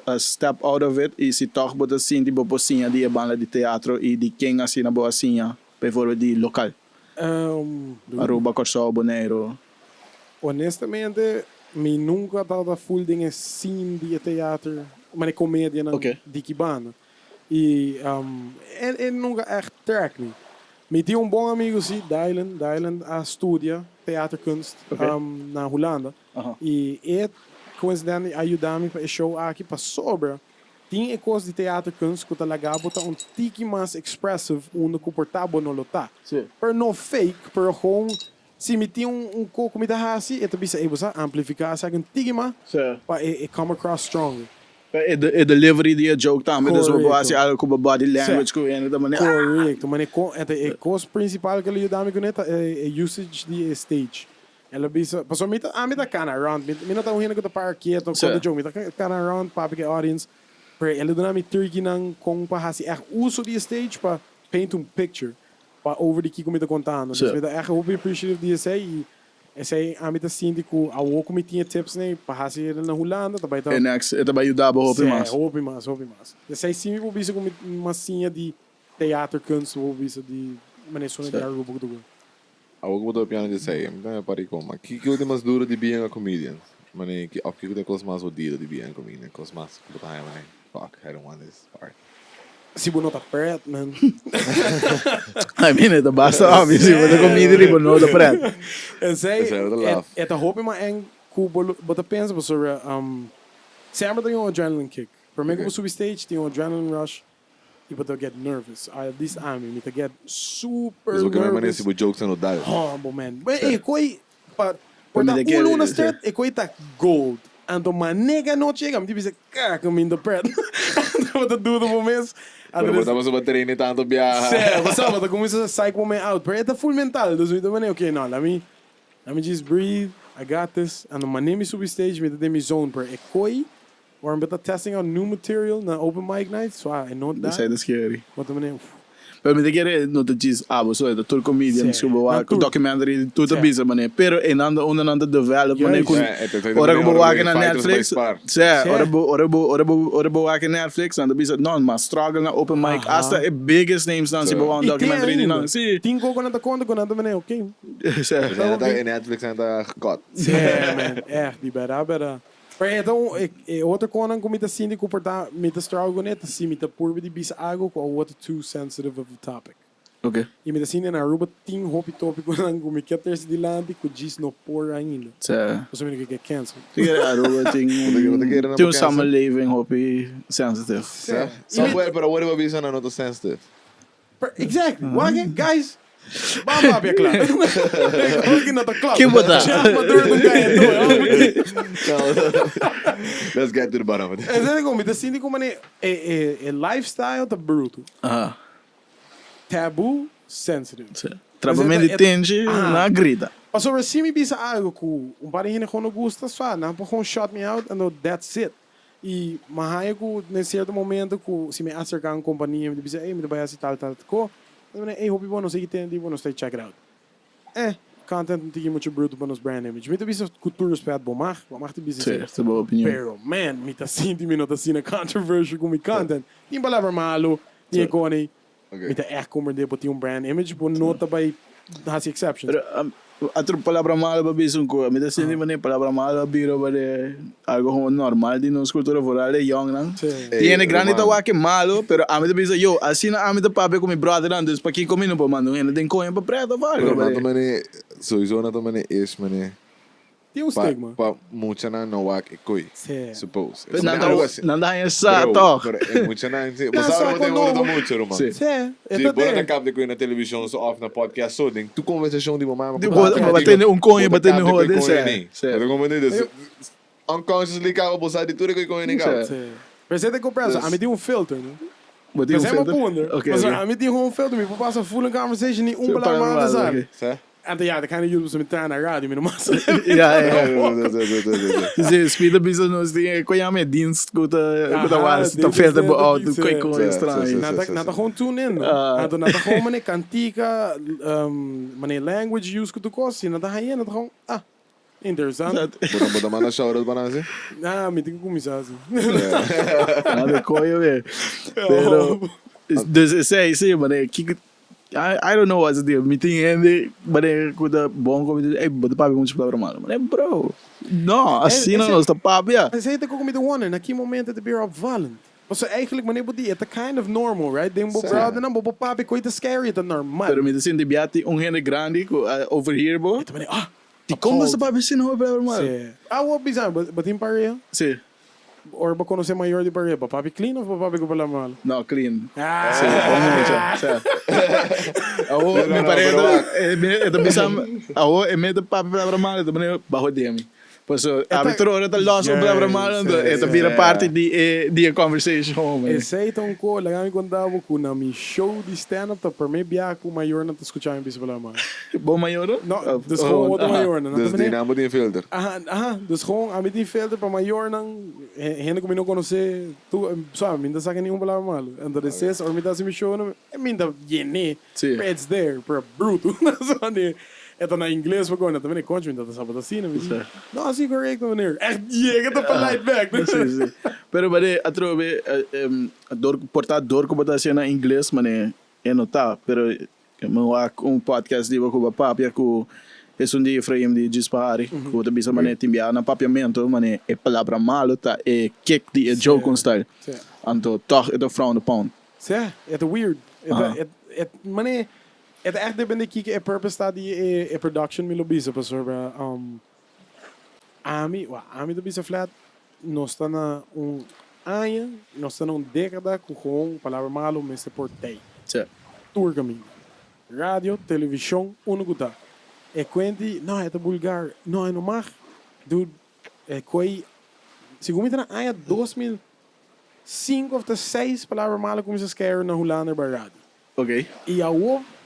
a step out of it e se toch bota sim di boposinha di banda di teatro e di quem assim na boasinha bijvoorbeeld di local Aruba korso Bonaire. Honestamente me nunca tava full dingen sim di teater mané comédia nang di kibana. E nunca echt trek niet. Me tinha bom amigo, sim, Dylan. Dylan estudia teaterkunst na Holanda. E ele, coincidente, ajudou-me para o show aqui para sobra. Tinha coisas de teaterkunst que eu botar tique mais expressive, onde comportável não está. Pero não fake, pero gewoon... Se me tinha coco me dá assim, eu também sei, você amplificar, sabe, tique mais, para come across stronger. E delivery die joke também, dus we basen algo com body language com ele da maneira. Correto, mas a coisa principal que ele ajuda com é usage de stage. Ela bisa, passou me tá kind around, me não tá ouvindo que tá parquet, então quando jogo me tá kind around public audience, para ele dá me trick não com para assim, é uso de stage para paint picture, para over de que como tá contando. Então me dá é hope appreciative de esse esse aí a mim tá síndico a o como tinha tips né para assim ele na Holanda também tá. E next, é também ajudar a hope mais. Hope mais. Esse aí sim eu bisa como uma sinha de teatro kunst, eu bisa de maneira de algo pouco do. Algo do piano de sei, então para como que é o mais duro de being a comedian. Mane que o que é coisa mais odiosa de being a comedian, coisa mais que tá aí, fuck, I don't want this part. Se você não tá perto, man. I mean, it basta obviously, but the comedian is not the bread. É a roupa mas é cubo, bota pensa para sobre sempre tem adrenaline kick. Para mim como substage tem adrenaline rush. E bota get nervous. This time me to get super nervous. Porque maneira se jokes não dá. Oh, man. Mas coi para uno na start, coi tá gold. Então manega não chega, me diz que caminho do perto. Bota tudo no mês. Pero botamos a bateria nem tanto viaja. Sim, você sabe, tá começando a psych moment out. Pero é full mental. Então, mané, okay, no, let me just breathe. I got this. And my name is substage, me dá me zone per coi. Or I'm testing out new material na open mic night. So I know that. Isso é scary. Bota mané. Pero me quer não te diz você é todo comedian que eu documentary tudo bisa mané pero e nanda develop mané com ora como aqui na Netflix ora bo aqui na Netflix anda bisa não mas struggle na open mic hasta e biggest names dan se bo documentary não sim tem coco na conta com nada mané ok é Netflix anda got sim man de bera então outra coisa que me tá sendo comportar me tá struggle neta sim me tá por de bisa algo com what too sensitive of the topic. Okay. E me tá sendo na Aruba tem hopi tópico que me quer ter se de lado que diz no por ainda. Sim. Você me que cancel. Sim, Aruba tem um summer living hopi sensitive. Sim. Somewhere but what about bisa not sensitive. Exactly. Why guys? Vamos lá, claro. Aqui não tá claro. Que botar? Let's get to the bottom of it. É como me assim como é lifestyle tá bruto. Tabu, sensitive. Trabalhando de tende na grida. Passou por cima e bisa algo que parinha que não gosta só, não pode shut me out and that's it. E mas eu nesse certo momento que se me acercar uma companhia me diz, ei, me vai assim tal co. Ei, hope bom, não sei que tem, bom, não sei check it out. Content não tem muito bruto para nos brand image. Me tá vendo cultura respeito bom mar te bisa. Sim, essa é boa opinião. Pero man, me tá sentindo me assim na controversial com me content. Tem palavra malo, tem icone. Me tá como de botar brand image, por nota by has exceptions. Outra palavra mal para bisum co, me dá sempre mané palavra mal biro para algo como normal de nossa cultura rural é young não. Tiene grande tawa que malo, pero a mim bisa yo, assim a mim tá papo com meu brother antes para que comigo para mano, ele tem coisa para preto Pero mané, sowieso na mané is mané. Tem stigma. Pa mucha na no wak ikoi. Suppose. Nada essa toch. Pero mucha na, você sabe não tem muito, Romano. Sim. Se bora cap de na televisão so off na podcast so, tem tu conversação de mamãe. Bater coin, bater no roda, sim. Eu recomendo unconsciously ka abusar de tudo que coin nem cara. Mas você tem que comprar, a mim tem filter, né? Mas é uma bunda. Mas a mim tem filter, me passa full conversation e palavra sabe. Então, de kind of use me tá na rádio, me não massa. Speed bisa nos tem conhame dienst que tá festa bo out com estranho. Nada com tune in. Nada com mané cantica, mané language use que tu cosi, nada aí, nada com interessante. Bota mana shout para nós. Me tem que começar assim. Nada coisa ver. Pero sei, mané, que I don't know what's the deal. Meeting ele, but kuda bom comida. Bota papi muito palavra mal. Mas bro, não, assim não está papi. Mas aí tem que comer one. Naquele momento de beer up violent. So eigenlijk, meneer Budi, it's kind of normal, right? Ding bo brother, dan bo papi, ko ito scary, ito normal. Pero minsan di biati un gente grande over here bo. Ito meneer, Di como sa papi sino ba normal? Sí. What bizarre, but in pareja? Sí. Or ba conocer maior de pareja? Ba papi clean of ba papi ko pala mal? No, clean. Ah. Sí, ako, me parece, ito bisam, ako, meto papi para mal, ito meneer bajo demi. Pues abitro ora lost op bla mal, ito vira parte di conversation. Esse então ko, lagami contava ko na mi show de stand up per me bia ko maior na escuchar em bisa pala mal. Bom maior? No, dus gewoon wat maior na. Dus die naam moet in filter. Dus gewoon a mi di filter para maior nang gente que me não conhece, tu sabe, minda saca nenhum pala mal. And the says or me das mi show na, minda yene. It's there for bruto. Ito na inglês pag na também conte minda sa assim, né? Não, assim correto maneira. Chega to polite back. Sim. Pero bade atrobe portar dor como tá sendo em inglês, mané, tá, pero mo podcast di ko ba papia ko dia frame de disparare, ko ta bisa mané timbia na papiamento, mané palavra malo tá kick di joke style. Anto toch het frown upon. Ja, het weird. Het mané het echt ben ik kijken purpose staat die production milo bisa pa sobre ami do bisa flat nós está na ano nós está na década com palavra malo me se portei tour caminho rádio televisão guta quenti não é bulgar não é no mar dude coi segundo na ano 2005 of 2006 palavra malo começa a scare na Hollander bij rádio. Okay. E a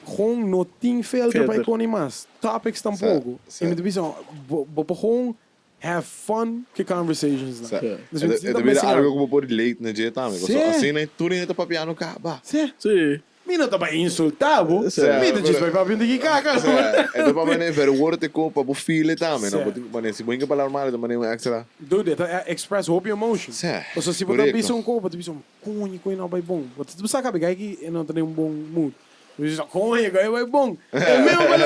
gewoon no team filter para iconen mais topics tampouco e me diz gewoon have fun que conversations lá dus het weer algo como por late na dia também assim nem tudo nem tá papiano cá bah sim me não tá para insultar bo me diz vai papi de caca é do para mané ver o word te copa bo feel também não pode mané se boinga palavra mal mané um extra dude express hope your emotion ou se você bisa um copa tu bisa cunha não vai bom você sabe que não tem bom mood. Dus gewoon je bong. En meer Het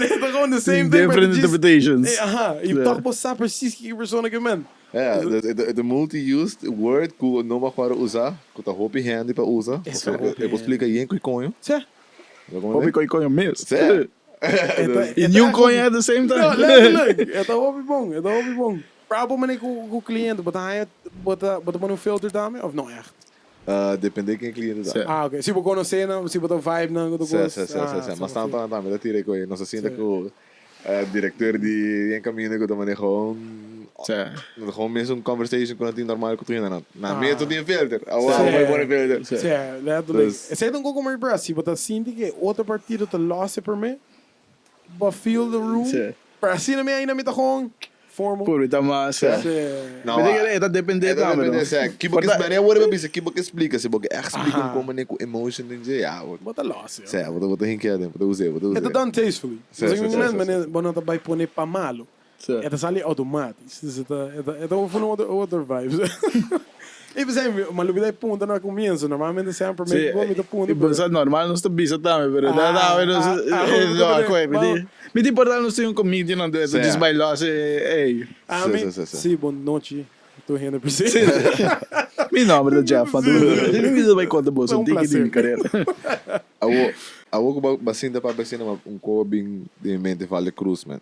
is gewoon the same thing. Different interpretations. Je toch pas precies die persoonlijke man. Ja, de multi-used word que não vai para usar, que tá hopi handy para usar. Eu vou explicar aí que conho. Sim. Hopi conho mesmo. Sim. E nenhum conho at the same time. Não, leuk. Het hopi bong. Problem é com o cliente, bota um filter também ou não echt? Depende de quem cliente dá. Ok. Se você conhecer, se você vibe, não, mas também da tira com ele. Nós assim que o diretor de caminho que também gewoon mesmo conversation com a normal que tu ainda não. Na minha tu tinha filter. Vai pôr filter. Sim, letterlijk. Sei um pouco mais para se você sente que outra partida te lost por mim, but feel the room. Para assim na minha ainda me tá com formal. Puro tá massa. Não, mas depende também. Que porque se mané agora vai que porque explica, se porque explica como mané com emotion em dia. Bota loss. Bota hinkade, bota usar. É done tastefully. Mas mané bom não tá vai pôr para malo. É tá sali automático. É tá for outra vibes. E você mas lubida ponta na comienzo, normalmente sempre me vou me da ponta. É normal, não está bisa também, pero me te importa não ser comedian não de desbailar ei. Sim, boa noite. Tô rindo por você. Meu nome é Jeff Maduro. Ele me vai contar bolsa de que carreira. Awo basinda pa basina cobing de mente vale cruz man.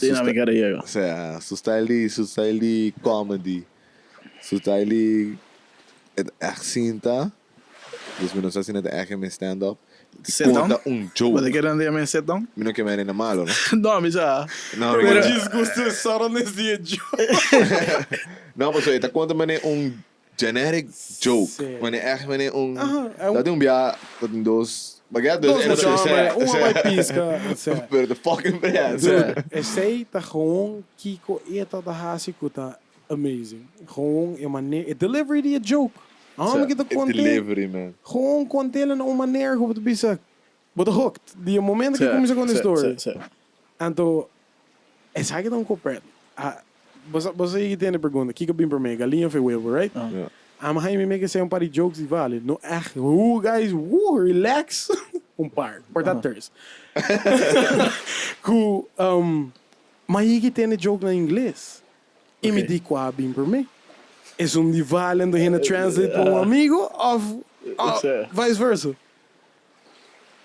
Dinâmica aí. Su style comedy. Su style het echt zien tá. Dus we não zien het echt met stand-up. Conta joke. Wat ik er aan die sit down? Me não que me malo, ¿no? No, me já. Não, pero desgosto só nesse joke. Não, mas aí tá conta me generic joke. Mas echt me dat doen bia dat dos Bagado, vai pisca. Pero the fucking bad. Sei tá gewoon Kiko eta da hasico tá amazing. Gewoon een manier, het delivery die een joke. Waarom ik het delivery man. Gewoon contelen op een manier hoe het bisa. Wat hooked. Die moment que começa com a story. Então, essa aqui tá completo. Você aí tem a pergunta, que bem para mim, galinha foi whale, right? I'm Jaime make say um par de jokes e vale. No, guys, relax. Par dat terus. Mas aí que tem a joke na inglês. E me di qua bem para mim. Es um vale en de translate para um amigo of vice versa.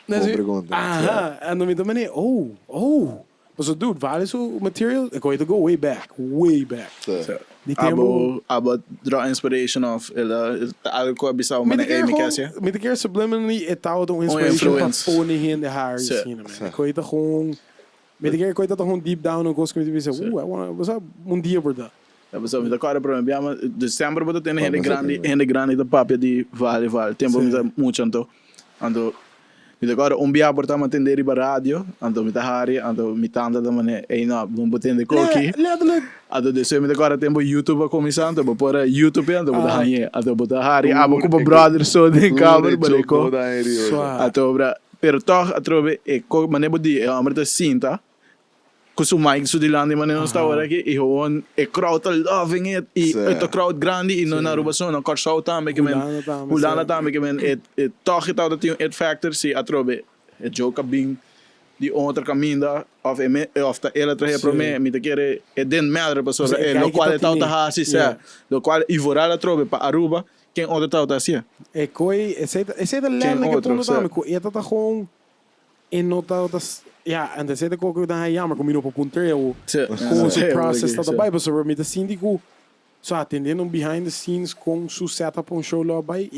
Boa pergunta. Aha, en dan met de oh. But so dude, vale so material, ik wil go way back. Die tempo. Abo draw inspiration of algo que abisau Met man een me keer quer met een keer subliminally het touw de inspiration van influence. pony in de haar zien man. Ik wil gewoon met een keer ik wil dat gewoon deep down en koos kunnen zeggen, I want what's up un dia por dat. Pessoal, me acorda para mim, dezembro botou tem gente grande da papia de vale. Tempo me muito ando me agora dia por tá atender ir para rádio, ando me tá hari, ando me tanda da mané, ei não, vamos botar de coqui. Ando de me agora tempo YouTube começando, vou por YouTube ando botar aí, ando botar hari, abo com brother so de câmera, baleco. Ato bra, pero toch atrobe e co mané bodi, amerta cinta. Kusu Mike so dilandi man não está hora aqui e gewoon e crowd loving it e het crowd grande e não na rubação não corso também que men hulana também que men et toch het dat die it factor se atrobe het joke bing die outra caminda of da ela traje para mim me te quer e den matter para so lo qual het auto ha se lo qual e vorar atrobe para Aruba quem outra auto assim E coi esse da lerne que ponto também co e tá gewoon in nota das ja, en dan zit ik ook dan jammer kom je op een puntero. Com su process dat erbij was er met de síndico só atendendo behind the scenes com su setup um show lá bij.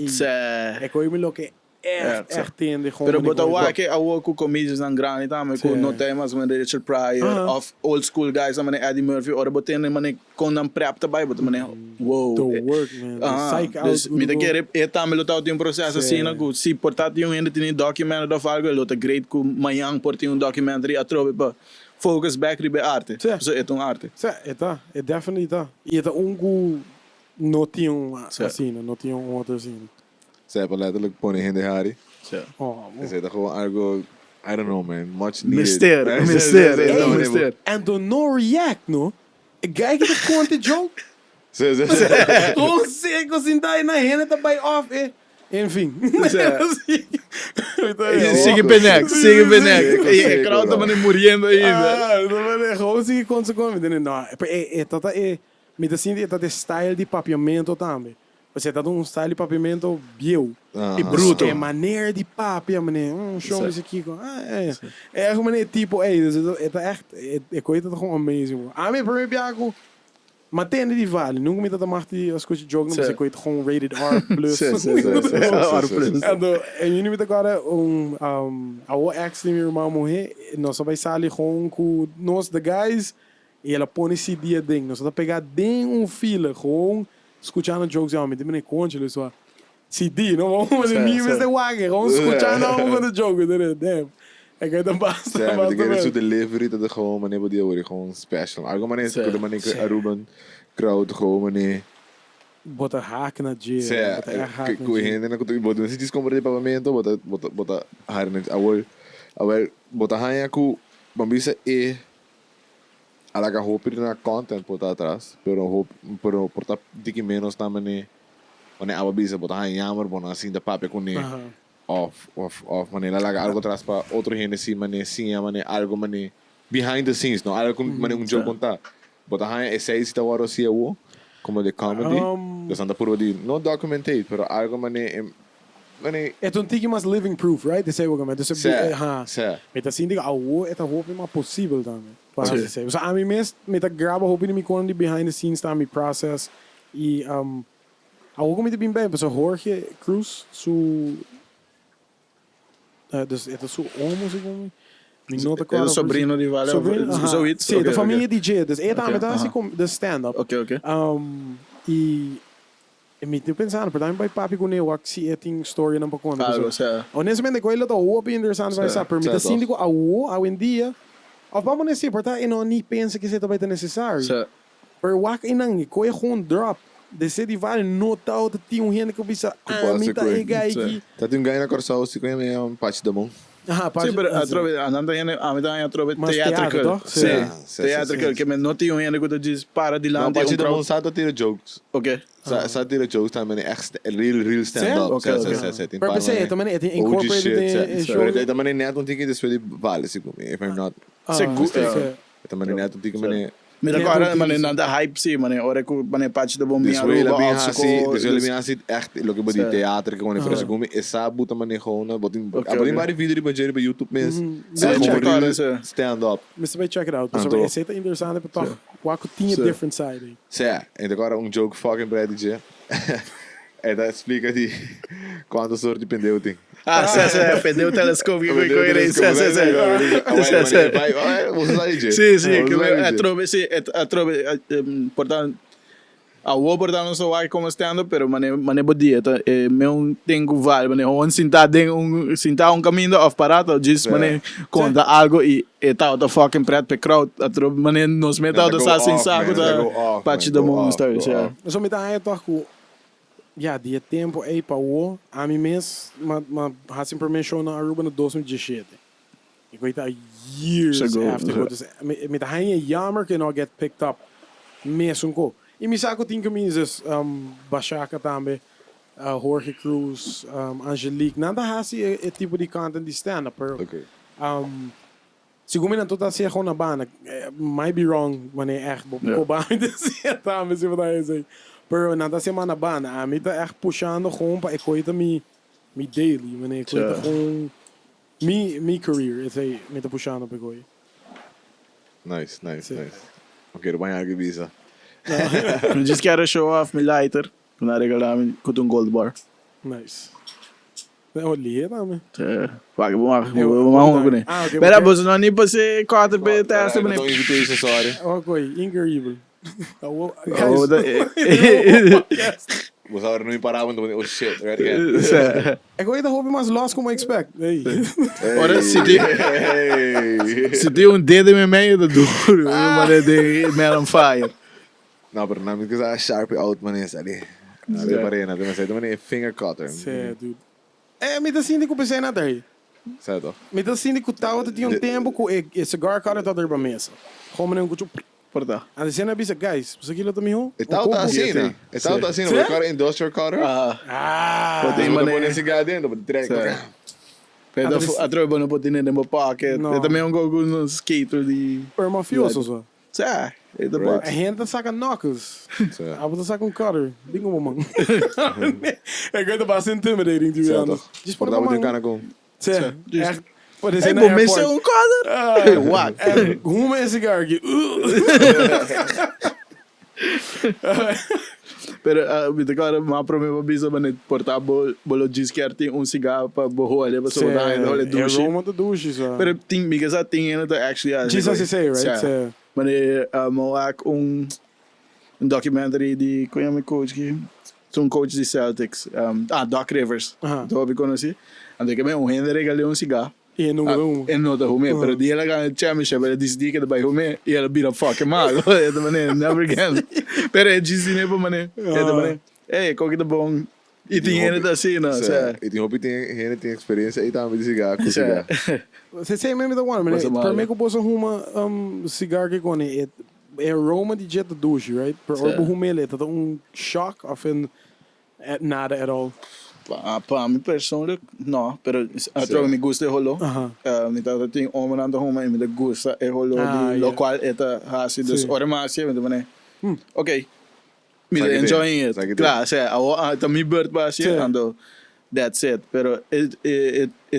É coi me lo que echt tende gewoon. Pero bota wa que a com comedians dan grande também com no temas man Richard Pryor of old school guys man Eddie Murphy ora botando man com dan prep daarbij bota man wow. The work man. Psych out. Dus me te querer e também lo tá um processo assim na go se portar ainda tem documentary of algo lo tá great com Mayang portar documentary a trobe pa focus back ribe arte. So é arte. É definitely tá. E é um não tinha assim, não tinha outro assim. Ze hebben letterlijk pony in de hari. Ze zeiden gewoon algo, I don't know man, much needed. Mister. En door no react, no? Kijk je de conte joke? Gewoon zeker zien dat je naar hen erbij af, Enfim. Sigue benek. E crowd tá man morrendo ainda. Gewoon zie je consequenties. Não, me dá assim, é style de papiamento também. Você tá dando style de papiamento bio. E bruto. É maneira de papia, mané. Show me isso aqui. É mané tipo, é echt, é coisa tá com amazing. Mim para mim biago, mas tem de vale. Nunca me tá marti as coisas de jogo, mas é coisa com rated R+. E eu me agora a o ex de meu irmão morrer, nós só vai sair com nós the guys e ela põe esse dia dentro. Nós só tá pegar dentro fila com escuchando jokes, me dê me conte, ele só CD, não vamos fazer níveis de wagon, vamos escuchando alguma de jogo, damn. É que então basta. Mas tem que delivery dat gewoon manier wat die hoor, gewoon special. Algo manier se kunt manier que Aruban crowd gewoon manier. Bota hack na dia. Com gente na kutu bota se descompre de pagamento, bota harnet awol. Bota hanya ku bambisa alaga hope na content por atrás, pero por diki menos também né a bisa botar aí jammer bona assim da papel com né off mané alaga algo atrás para outro gente assim mané sim mané algo mané behind the scenes não algo mané jogo contar botar aí esse aí está agora assim o como de comedy das anda por ali não documented pero algo mané é um tique mais living proof, right? De zeggen we maar. Dus met dat zien die oude, het hoop je maar possible dan. Dus aan mij meest met dat graben hoop je niet gewoon die behind the scenes staan, mijn process. E algo met de bem bem, dus Jorge Cruz, dus het is zo almost gewoon. É o sobrinho de Vale. Zoiets. Sim, da família DJ. Dus ele também tá assim com de stand-up. Ok. E me tô pensando, por exemplo, vai papi com eu aqui é tem história não para contar. Honestamente, com ele tá o interessante vai ser, permite assim digo ao em dia. Vamos nesse portar e não nem pensa que isso vai ter necessário. Por wak inang ko é gewoon drop. De city vale nota o tinha gente que bisa me tá aí aqui. Tá tem ganho na Corsal, se conhece é parte da mão. Sim, pero atrove andando aí a me dá atrove teatro. Sim, teatro que me não tinha gente que diz para de lá. Parte da mão sabe tira jokes. Ok. Sabe tira jokes também é real stand up. Sim. Para você também é incorporated show. Pero também não tem que despedir vale se if I'm not. Seguro. Também não tem que Met elkaar, maar in de hype zie, maar ora ko maar patch de bom Dus minha we ruba bem als assim, dus we bem assim echt lo que body teatro que quando Aham. faz como essa buta mane gewoon botin Okay, abonneer okay. maar vídeo bij Jerry bij YouTube mensen. Sim, check out essa. Stand up. Mr. Bay, check it out. Ah, Dus toch. esse aí tá interessante para toch. Qual tinha Sim. different side aí. Cê, e agora joke fucking para DJ. E da explica di quanto sorte de pneu tem. Ah, perdeu o telescópio que Perdeu o foi isso. telescópio. Vai, você sabe DJ. Sim, que é trobe, sim, é trobe, portanto, a o portanto não só vai como stand pero mane bodia, meu tenho vale, mane on sinta caminho of parado, diz mane conta algo e tá o fucking pret pe crowd, a trobe mane nos meta do sa sin saco da parte do mundo story, ja. Mas met aí toch ja, die tempo aí para o a mim mes ma has information na Aruba no 2017. Ik weet dat years after. Dus met hij jammer que não get picked up mesmo com. E me saco tem caminhos Bachaka também, Jorge Cruz, Angelique, nada hasi é tipo de content de stand up, pero Okay. segundo me toda assim gewoon na bana, might be wrong, mas é echt op baan de tá, mas eu vou dar isso aí. Pero nada semana bana, a mim tá echt puxando gewoon para coisa me daily, mas coisa gewoon me career, esse aí me tá puxando para coisa. Nice. Okay, banhar que visa. Eu disse que era show off me lighter, na regalar me com gold bar. Nice. Olha, também. Paga bom, né? Pera, você não nem para ser quatro pe testa, né? Então invitation sorry. Ok, incrível. Você agora não me parava então oh shit, right again. Ik weet dat hoop je maar los como expect. Hey. Ora se tem dedo me meio do duro, mas de melon fire. Não, pero não me que sharp out man is ali. Ali parena, mas aí também finger cutter. Sério, dude. Me tá sentindo que eu pensei na daí. Certo. Me tá sentindo que o tal tinha tempo que o cigar cutter tá para mesa. Como nem um cucho. Porta. A cena bisa guys, você aquilo também ho? E tal tá assim, né? E tal tá assim, o cara industrial cutter. Pode mandar esse gado dentro, pode trecar. Peda a tropa não pode nem no pocket. É também um skater de Per mafioso só. É da A gente saca knuckles. A outra saca cutter. Digo man. É que tá bastante intimidating de verdade. Just por dar uma cana com. Sério. Pode É ser bom, mas é cutter. What? Huma esse cigar aqui. Pero me agora uma problema bisa mané portar bolo diz que tem cigarro para borro ali para soldar e olha douche. É Roma da douche só. Pero tem because I think ainda actually Jesus se say, right? Mané moak documentary de conhece coach que são coach de Celtics. Doc Rivers. Do eu conheci. Ande que me Henry regalou cigarro. E não ganhou. E não da Hume, pero dia ela ganha championship, ela disse que vai Hume e ela vira fucking mal. É da maneira, never again. Pero é disse né para maneira. É da maneira. Qual que tá bom? E tem ainda assim, não, sabe? E tem hobby tem experiência e também de cigarro, com cigarro. Você sei mesmo da one, mas para mim que eu posso arrumar cigarro que quando é aroma de jet douche, right? Para o Hume ele tá shock of nada at all. Para mim personalmente não, pero a troca me gusta rollo. Me tá tem homem na Huma e me gusta rollo de lo qual eta assim dos horas mais assim, né? Ok. Me enjoying it. Claro, tá me bird para assim, ando that's it. Pero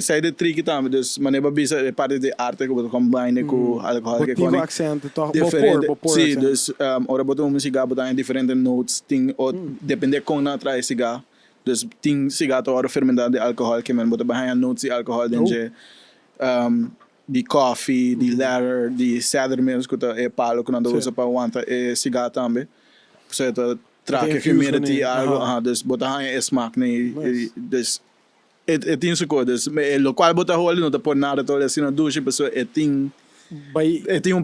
sai de trick também, dus maneira bisa é parte de arte que combine com alcohol que com accent, diferente. Sim, dus ora botar música botar em diferentes notes, tem depende com na traz cigarro. Dus tem cigarro ora fermentado de álcool que man bota bahia notes de álcool dentro de coffee, de leather, de cedar mesmo que é palo que não usa para aguentar é cigarro também. Portanto, traga humidity algo, dus bota bahia smaak nem, dus tem isso coisas, o qual bota rolo não tá por nada todo assim na ducha, pessoa tem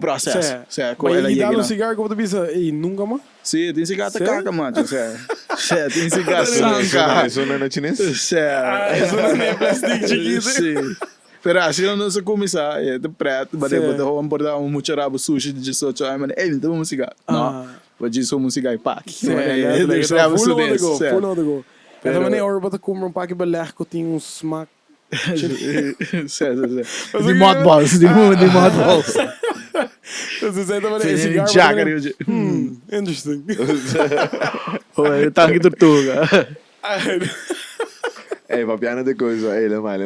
processo. Mas ele dá um cigarro que eu vou bisa e nunca mais. Sim, tem cigarro caca, mano. Tem cigarro sanca. Isso não é chinês? Isso não é plástico chiquito. Sim. Pero assim não se começar, é de preto, mas depois de vamos botar muito rabo sushi de 18 anos, mas ele não cigarro. Não, vou dizer um cigarro pack. Full on the go. Mas também é hora para comer um pack beleg que tem smaak. De mothballs, de mothballs. Você sai também esse Cigarro. cigarro. Jacker. Interesting. Olha, tá aqui tortuga. Ei, papiano de coisa. Ei, lemai.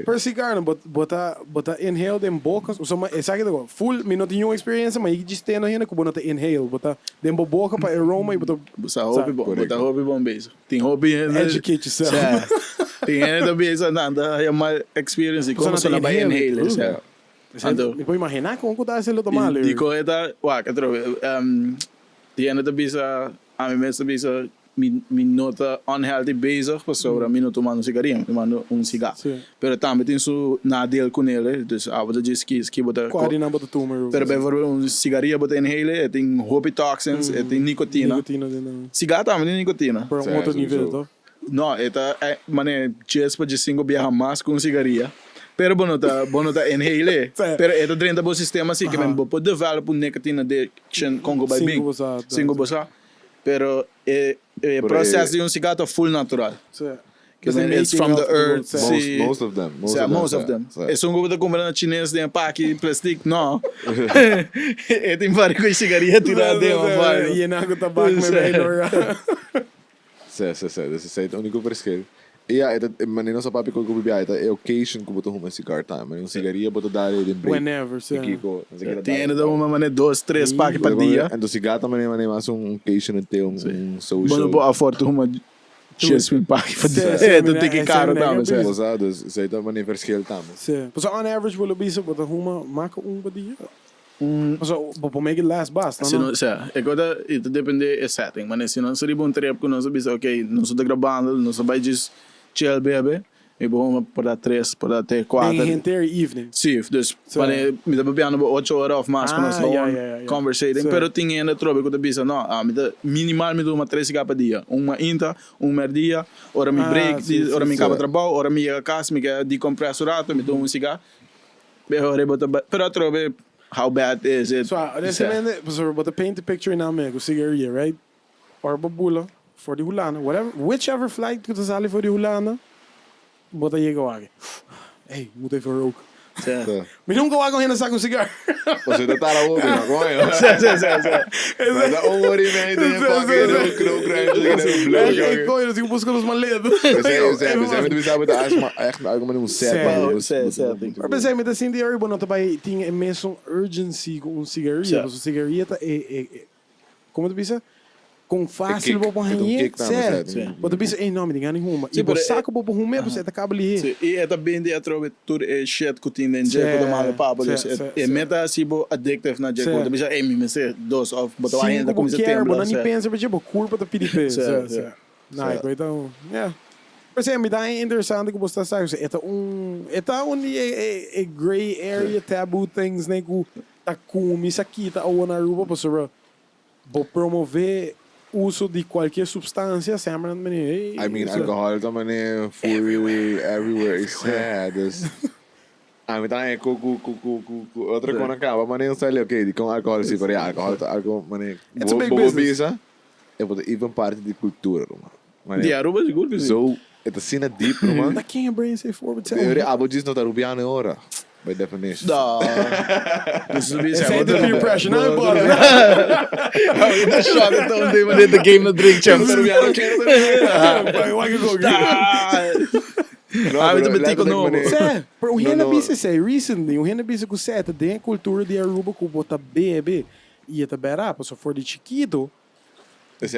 Per cigarro, bota inhale den boca. So, sabe que full, me não tinha uma experiência, mas eu disse que não que bota inhale, bota den boca para aroma e bota. Botar hobby bom beijo. Tem hobby. Educate yourself. Tem também essa nada, é uma experience como se não vai inhale. Depois imaginar como dá esse luto mal. Dico eta, wa, que trobe. Tiene também essa, a mim mesmo também essa mi nota unhealthy bezig, sobre mi não tomando cigarrinho, tomando cigarro. Pero também tem su nadeel com ele, dus avond de ski bota. Qual não bota tumor. Pero bijvoorbeeld cigarrinho bota inhale, tem hobby toxins, tem nicotina. Cigarro também tem nicotina. Por outro nível, tá? Não, eta mané, chespa de 5 viaja mais com cigarrinha. Pero bonota inhale. Pero eta drenta bo sistema assim que men bo develop nicotina addiction Congo by big. 5 bosa. Pero o processo de cigarro full natural. It's from the earth. Most of them. Most of them. É só um comprar chinês de pack plástico, não. É tem várias coisas cigarrinha tirada de uma vai. E na tabaco me melhor. Esse é o único prescrevo. Maar não só papi com o bebê, é occasion que botou uma cigar time, mas um cigarrinha botou dar ele em break. Whenever, tem ainda uma mané 2, 3 pack para dia. Então cigarro também é mais um occasion ter social. Bom, a forte uma chess with pack para dia. Então tem que caro também, certo? Usados, isso aí também é verschil também. Sim. Mas on average will be so botar uma marca para dia. Mas para make it last basta, não? Sim, agora isso depende do setting, mas se não seria bom trip com nós, ok, não sou gravando, não sou vai just chill bebe e vamos para 3 para até 4 entire evening sim dus wanneer me dat bebendo 8 horas of mais com nós conversating pero tinha ainda trobe com a bisa não me minimal me dou uma 3 cigarros por dia uma inta dia hora me break hora me acaba trabalho hora me a casa me quer decompressor rato me dou cigarro pero trobe how bad is it so honestamente but the paint the picture now me go cigarrillo right or babula for the Hulana, whichever flight que tu sale voor die Hulana, bota aí que wagen. Hey, moet even roken. Maar nunca wagen heen saco cigar. Você tá lá ouvindo agora? Mas a hora e meia tem paquete no crime. Ik gooi dat ik busco nos maledos. Você me sabe da asma, echt alguma set. Maar we zijn met de Cindy Urban dat bij ting en mensen urgency com cigarrillo, dus cigarrillo como tu bisa? Com fácil para banhar, certo? Mas tu é enorme, ninguém nenhuma. E você saca para banhar, você tá cabo ali. E é também de atrove tudo é shit que tem dentro do mal papo, é meta assim bo addictive na jeito. Tu bisa é me ser dos of, botar a ainda como você tem. Não nem pensa para tipo curva da PDP. Não, então, yeah. Mas é me dá interessante que você sabe, é um gray area taboo things, né, que tá com isso aqui tá ou na rua para promover uso de qualquer substância sempre I mean alcohol também é full everywhere is sad. A mim também outra coisa acaba mas não sei ok com alcohol sim para alcohol mas it's a big business é porque even parte de cultura mano de Aruba de cultura so é assim deep mano da quem é brain say forward tell eu abo diz não tá rubiano hora by definition. No. This is the peer pressure. Não importa. Ainda shot então de maneira the game no drink champ. Vai que go. Não, mas também tipo não. O Rena Bisa say recently, o Rena Bisa com seta tem cultura de Aruba com bota bebe e até beira, só for de chiquito.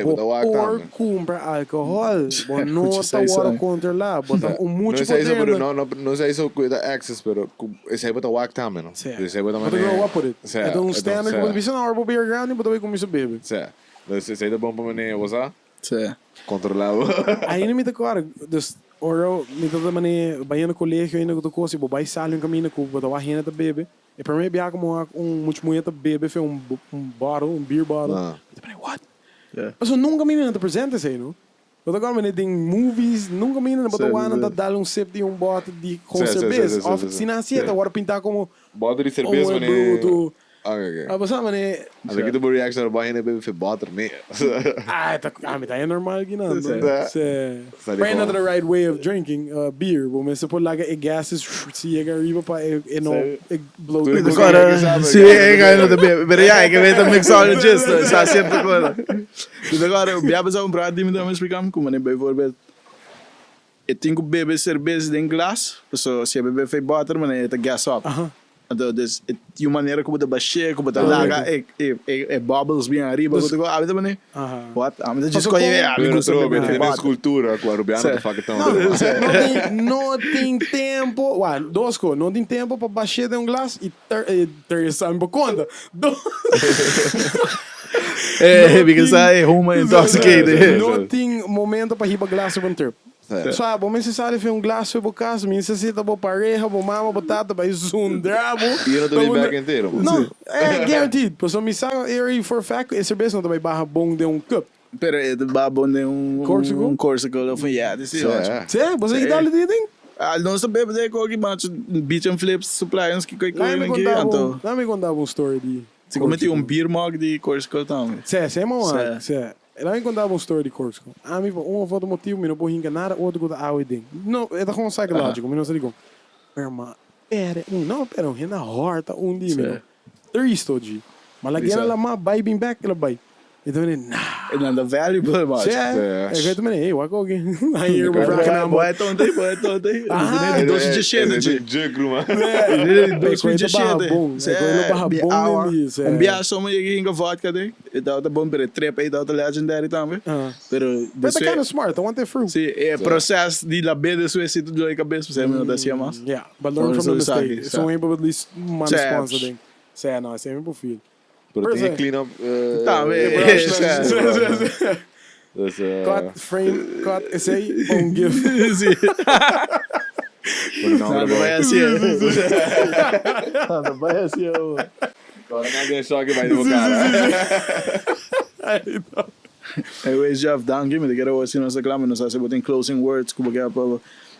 Por compra álcool, não está hora contra lá, bota muito poder. Não sei isso cuida access, pero esse aí bota whack também, não. Esse aí bota maneira. É um standard que você bisa na hora para beber grande, bota como isso bebe. Esse aí é bom para maneira, você? Sim. Controlado. Aí não me dá claro, dus oro me dá maneira, vai no colégio ainda com coisa, vai sair um caminho com bota a rena da bebe. E para mim beber como muito muito bebe foi bottle, beer bottle. What? Mas eu nunca me lembro presente isso aí, não? Eu agora me tem movies, nunca me lembro botar uma dar um sip de bote de com cerveja. Se não assim, agora pintar como bote de cerveja, bruto. Okay. Basta man eh. Als ik de reaction erbij heb, heb ik water meer. Met hij normaal gedaan. Sorry, Probably not the right way of drinking beer. But mensen put like a gases, zie je arriba pa ik blow. Sim, pero ya, que ver também mixologist, está sempre agora. Dus agora, we hebben zo'n praat die me dan explicar como né, bijvoorbeeld. Ik denk op bebe cerveja in glas, so se bebe fei water, maar het gas op. Dus die manier como de baixer, como de laga, bubbles bem arriba, como de ah, mas what? Ah, mas just coisa é, Eu não sou bem na escultura, claro, bem na facção. Não tem tempo. Ué, duas coisas. Não tem tempo para baixar de glas e terceiro por conta. Because I HUMA intoxicated. Não tem momento para riba glas op een trip. Sabe, bom, mas se sabe ver glass sobre casa, me necessita bo pareja, bo mama, batata, vai zundrabo. E eu não tô bem inteiro. Não, é guaranteed. Por isso me sabe, eu for fact, esse cerveja não também barra bom de cup. Pero het babo de Corsico of ja, dit is ótimo. Sim, você que dá ali ding? Ah, não sabe bebe de qualquer match beach and flips suppliers que coi aqui então. Não me contava uma story de. Se cometi beer mug de Corsico também. Sim, mano. Sim. Ela me contava uma story de Corsico. Ah, me um outro motivo, me não vou enganar, outro coisa água ding. Não, é da como psicológico, me não sei como. Irmã, pera, renda horta dia, meu. Tristo de. Mas lá ela má buy bem back, ela buy. Então ele, nah. En dan de valuable match. Ik weet het maar niet. Hey, wat ook in? Hier we vragen aan. Boy, tonte. Die doos de shit. Junk, man. Die doos de shit. Bia somo je ging vodka ding. Dat de bom per trip dat de legendary também. Pero but kind of smart. I want that fruit. Sí, el proceso de la bebida suicida do de cabeça, você não descia mais. Yeah, but learn from the mistake. So ain't but at least man sponsor ding. Say no, say me por filho. Pero tem que clean up. Dus, cut, frame, cut, essay, bom give. Não vai assim. Não vai assim. Agora não tem choque vai no cara. Anyways, Jeff, dank je. Ik heb ook zien als reclame. Dan zei in closing words. Como que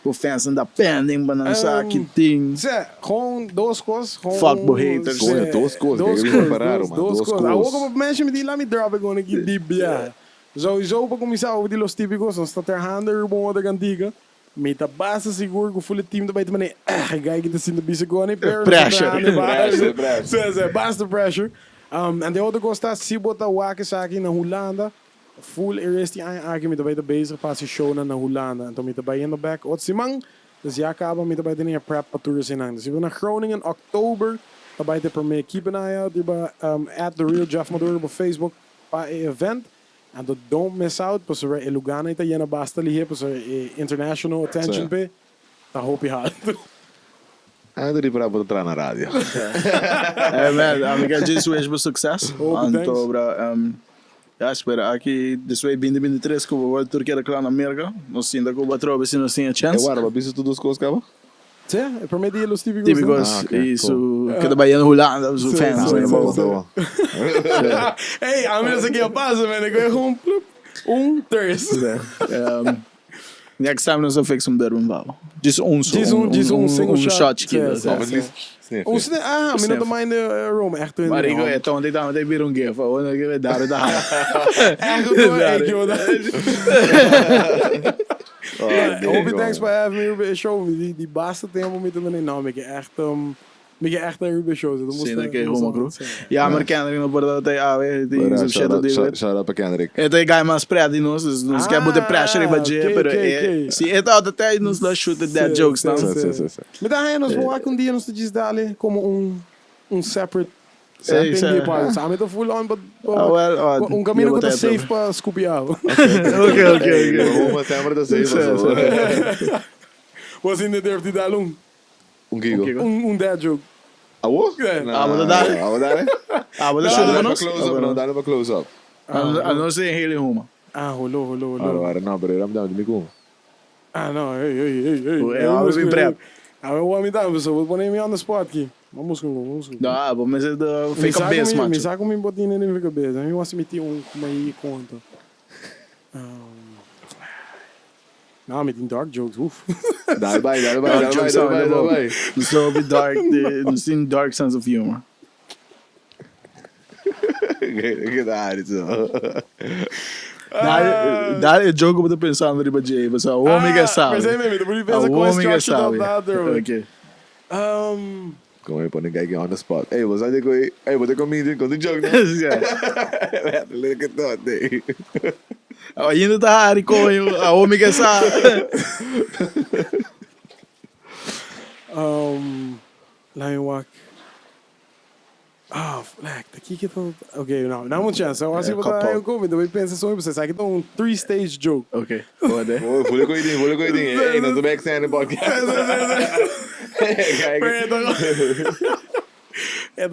voor fans en dat pending, maar dan zaken ding. Gewoon duas coisas. Fuck boy haters. Gewoon duas coisas. Duas coisas. Ook op mensen met die laat me droppen gewoon een keer diep. Ja. Sowieso para começar over die los típicos, dan staat er handen bom outra cantiga. Met a base seguro que o full team daarbij te manen. Ga ik het in de bise gewoon Pressure. Basta pressure. En de outra costa se botar o Akisaki na Holanda. Full eerst die aangeven met daarbij bezig pas je show na Holanda. En dan met daarbij in de back. Wat simang. Dus ja, kaben met daarbij de neer prep patours in aan. Dus we gaan naar Groningen oktober. Daarbij de per me keep an eye out. At the real Jeff Maduro op Facebook. Bij event. And don't miss out, because we're Lugano italiana basta lihe, because international attention pe. I hope you had. Ainda de para botar na rádio. Man, ik heb just wish for success. Anto, bra. Ja, espero aqui deswege binnen 3 que vou Turquia claro na América. Nós sim da Cuba trobe se nós tem a chance. Agora, mas isso tudo as coisas acaba? Sim, é para mim de los típicos. Típicos, isso. Que da Bahia na Holanda, os fans. Hey, a menos aqui eu passo, mano. Eu vou terço. Next time nós vamos fazer bourbon val. Just single shot aqui. Me não tomar ainda Rome, echt. Maar ik weet toch, dit dan weer een keer van, ik weet daar. Echt hope you thanks for having me Ruben show. Die basta tempo met een naam, ik echt een Ruben show. Sim, que HUMA crew. Ja, maar Kendrick não pode até die so shit dat shout out para Kendrick. Então guy mais spread die nos quer botar pressure para je, pero se é tal até nos dá shoot that jokes não. Mas daí nós vamos aqui dia nos diz dali como separate samen te voelen aan caminho que safe para scoopar. Okay. Uma sempre da safe. Was in the dirty dalung. Giggle. Dad joke. Awo? Mas Dá para close up. Não sei hele HUMA. Rolou. Não, pero era me me como. Não, hey. Eu vou prep. Eu vou me dar, vou poner me on the spot aqui. Vamos com. Não, mas é do fake base, mano. Me saca um botinho nem fake base. Eu vou meter como aí conta. Não, met die dark jokes, oef. Daarbij. It's a little bit dark, the dark sense of humor. Que da isso. Daar é jogo para pensar no Jay, mas o homem que sabe. Mas aí mesmo, depois de pensar O com homem que structure sabe. da Ok. Como é para ninguém on the spot. Ei, você acha que ei, você comigo quando jogo, né? Look at that day. Ainda tá Harry Cohen, o homem que sabe. Lion Walk. Ah, flag. Daqui que tô. Ok, não muito chance. Eu acho que eu como, depois pensa sobre você. Sabe que é um 3-stage joke. Ok, pode. Vou coidinho. Ei, não tô bem que no podcast. É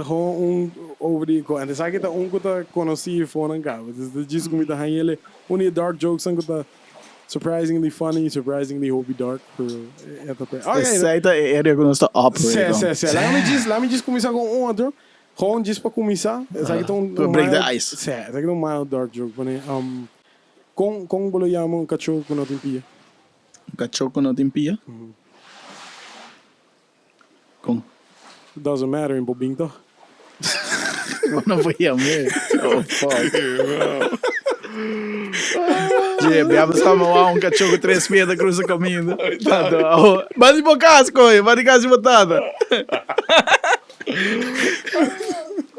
gewoon over die ko. En dan zeg ik dat onkuta conheci voor een gauw. Dus dat is como dat hele only dark jokes onkuta surprisingly funny, surprisingly hobby dark. Aceita é área que nós está operando. Sim. Lá me diz começar com outro. Gewoon diz para começar. Zeg ik dan break the ice. Sim, zeg ik dan mild dark joke. Com bolo yama um cachorro com não pia. Cachorro não tem pia? Com Doesn't matter in bobinho toch? não foi a mim. Oh fuck. Jê, biaba estava lá cachorro 3 metros cruza caminho. Vai de bocas, coi, vai de casa botada.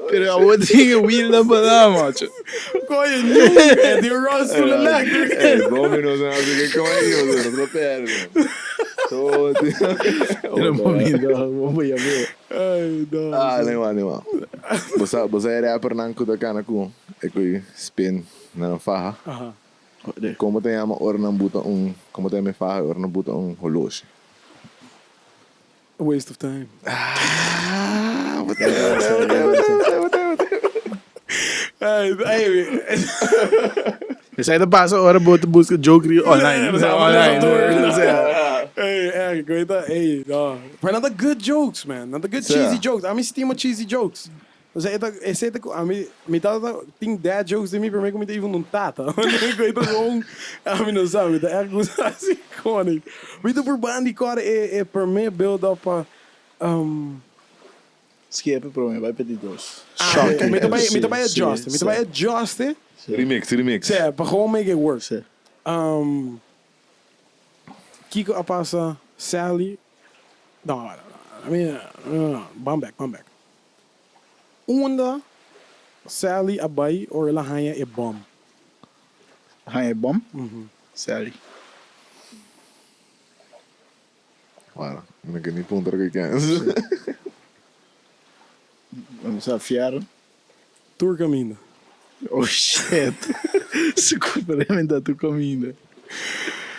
Pero a outra wheel na banana, macho. Coi, nu, die Ross full electric. Domino's en als ik kom hier, dat is wel Era vamos a ver. Ai, não. Nema. Você é rapper nan kuda kana ku. Ik spin na faha. Aha. Como tem ama or nan buta como tem me faha or nan buta horloge. A waste of time. Wat We zijn de pas hora boten busca joke online. Hey, ik weet dat. Hey, no. But not the good jokes, man. Not the good cheesy jokes. I mean, steam cheesy jokes. Dus ik zei dat, I mean, met dat think dad jokes de mim para mim como te even um tata. Ik weet dat gewoon, I mean, não sabe, dat erg goed assim, gewoon niet. Weet je, por bandi cara é per me build up Skip para mim, vai pedir dois. Me também adjust. Remix. Sim, para gewoon make it work. Kiko a passa Sally. No, I mean, bomb back. Onda Sally abai or ela hanya e bomb. Hanya bom? Sally. Voilà, não quero nem pontar que quer. Vamos afiar. Tour caminho. Oh shit. Desculpa, realmente tu caminho.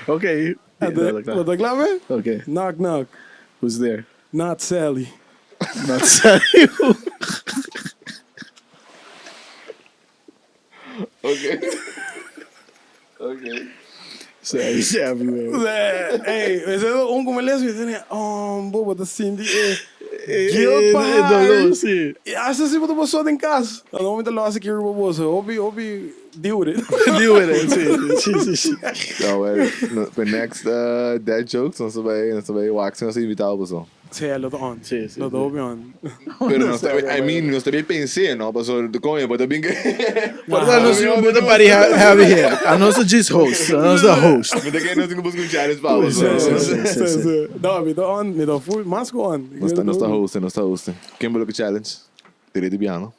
Ok. Wat ik klaar ben? Okay. Knock. Who's there? Not Sally. Not Sally. Okay. Sally's everywhere. Hey, we zijn ongeveer les. We zijn bobo, dat zien die. Guilt para sim. Essa se botou pessoa em casa. No momento lá se quer o bobo, hobby deal with it. Deal with it, sim. Então, para next dad jokes, nós vai waxing nós invitar o pessoal. Sí, lo on. Sí. Lo hobby on. Pero no está, I mean, no está bem pensei, não, pessoal, coño, mas também que. Portanto, nós não podemos parar have here. A nossa just host, a nossa host. Mas daqui nós temos que buscar challenge para o Não, me dá on, me dá full, mas go on. Nós está hosting. Quem vai que challenge? Direito piano.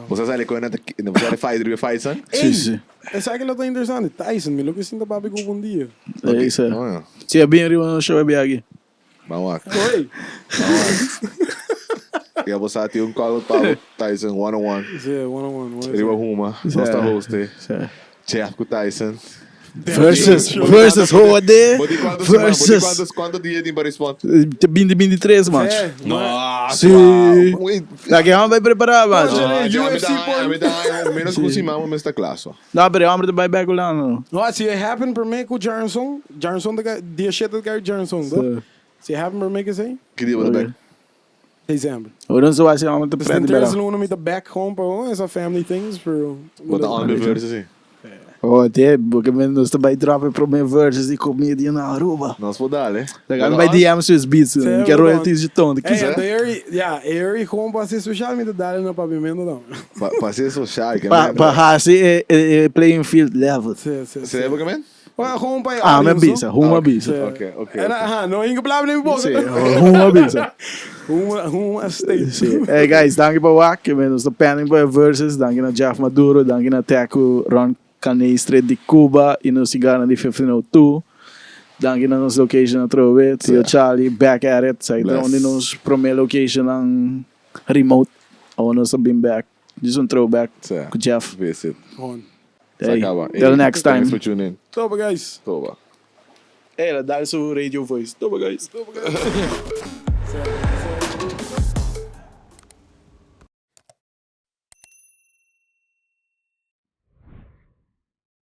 Você sabe que você fight, sabe? Sim. Essa aqui é interessante. Tyson, me look assim da babi com bom dia. É isso. Se é bem arriba no show é aqui. Vamos lá. Oi. E você tem call para Tyson 1-on-1. Sim, 1-on-1. Ele vai HUMA. Nós está hosting. Chef com Tyson. Versus Rode versus quanto dia tem para responder? 23, macho. Nossa, sim. Daqui a vai preparar, macho. Menos que se mama esta classe. Não, pero vamos vai back lá não. Não, se happen per me com Jarnson dia shit do cara Jarnson, se happen per me que sei? Que dia vai back? Dezembro. Ou se vai ser uma There's no me the back home, but it's a family things for. What the on versus assim. Oh, até, porque nós também dropa para minha versus e comédia na Aruba. Nós podemos dar, né? Legal, vai DM seus beats, não quero royalties de tom. É, daí como você social media dá no pavimento não. Para ser social, que Para raça é playing field level. Você lembra que man? Gewoon bij Mijn bisa, HUMA bisa. Oké. No ingeblabben in box. Sim, HUMA bisa. HUMA state. Sim. Hey guys, dank je para Wack, ik ben de planning para versus, dank je naar Jeff Maduro, dank je naar Teco Ron Canestre de Cuba e no Cigarra de 1502. Dank je naar onze location trouwe, Tio Charlie, back at it. Zij trouwen in ons promel location aan remote. Ou nós been back. Just een throwback. Com Jeff. Visit. Gewoon. Hey, till next time. Thanks for tuning in. Toba guys. Toba. Hey, dat is zo radio voice. Toba guys.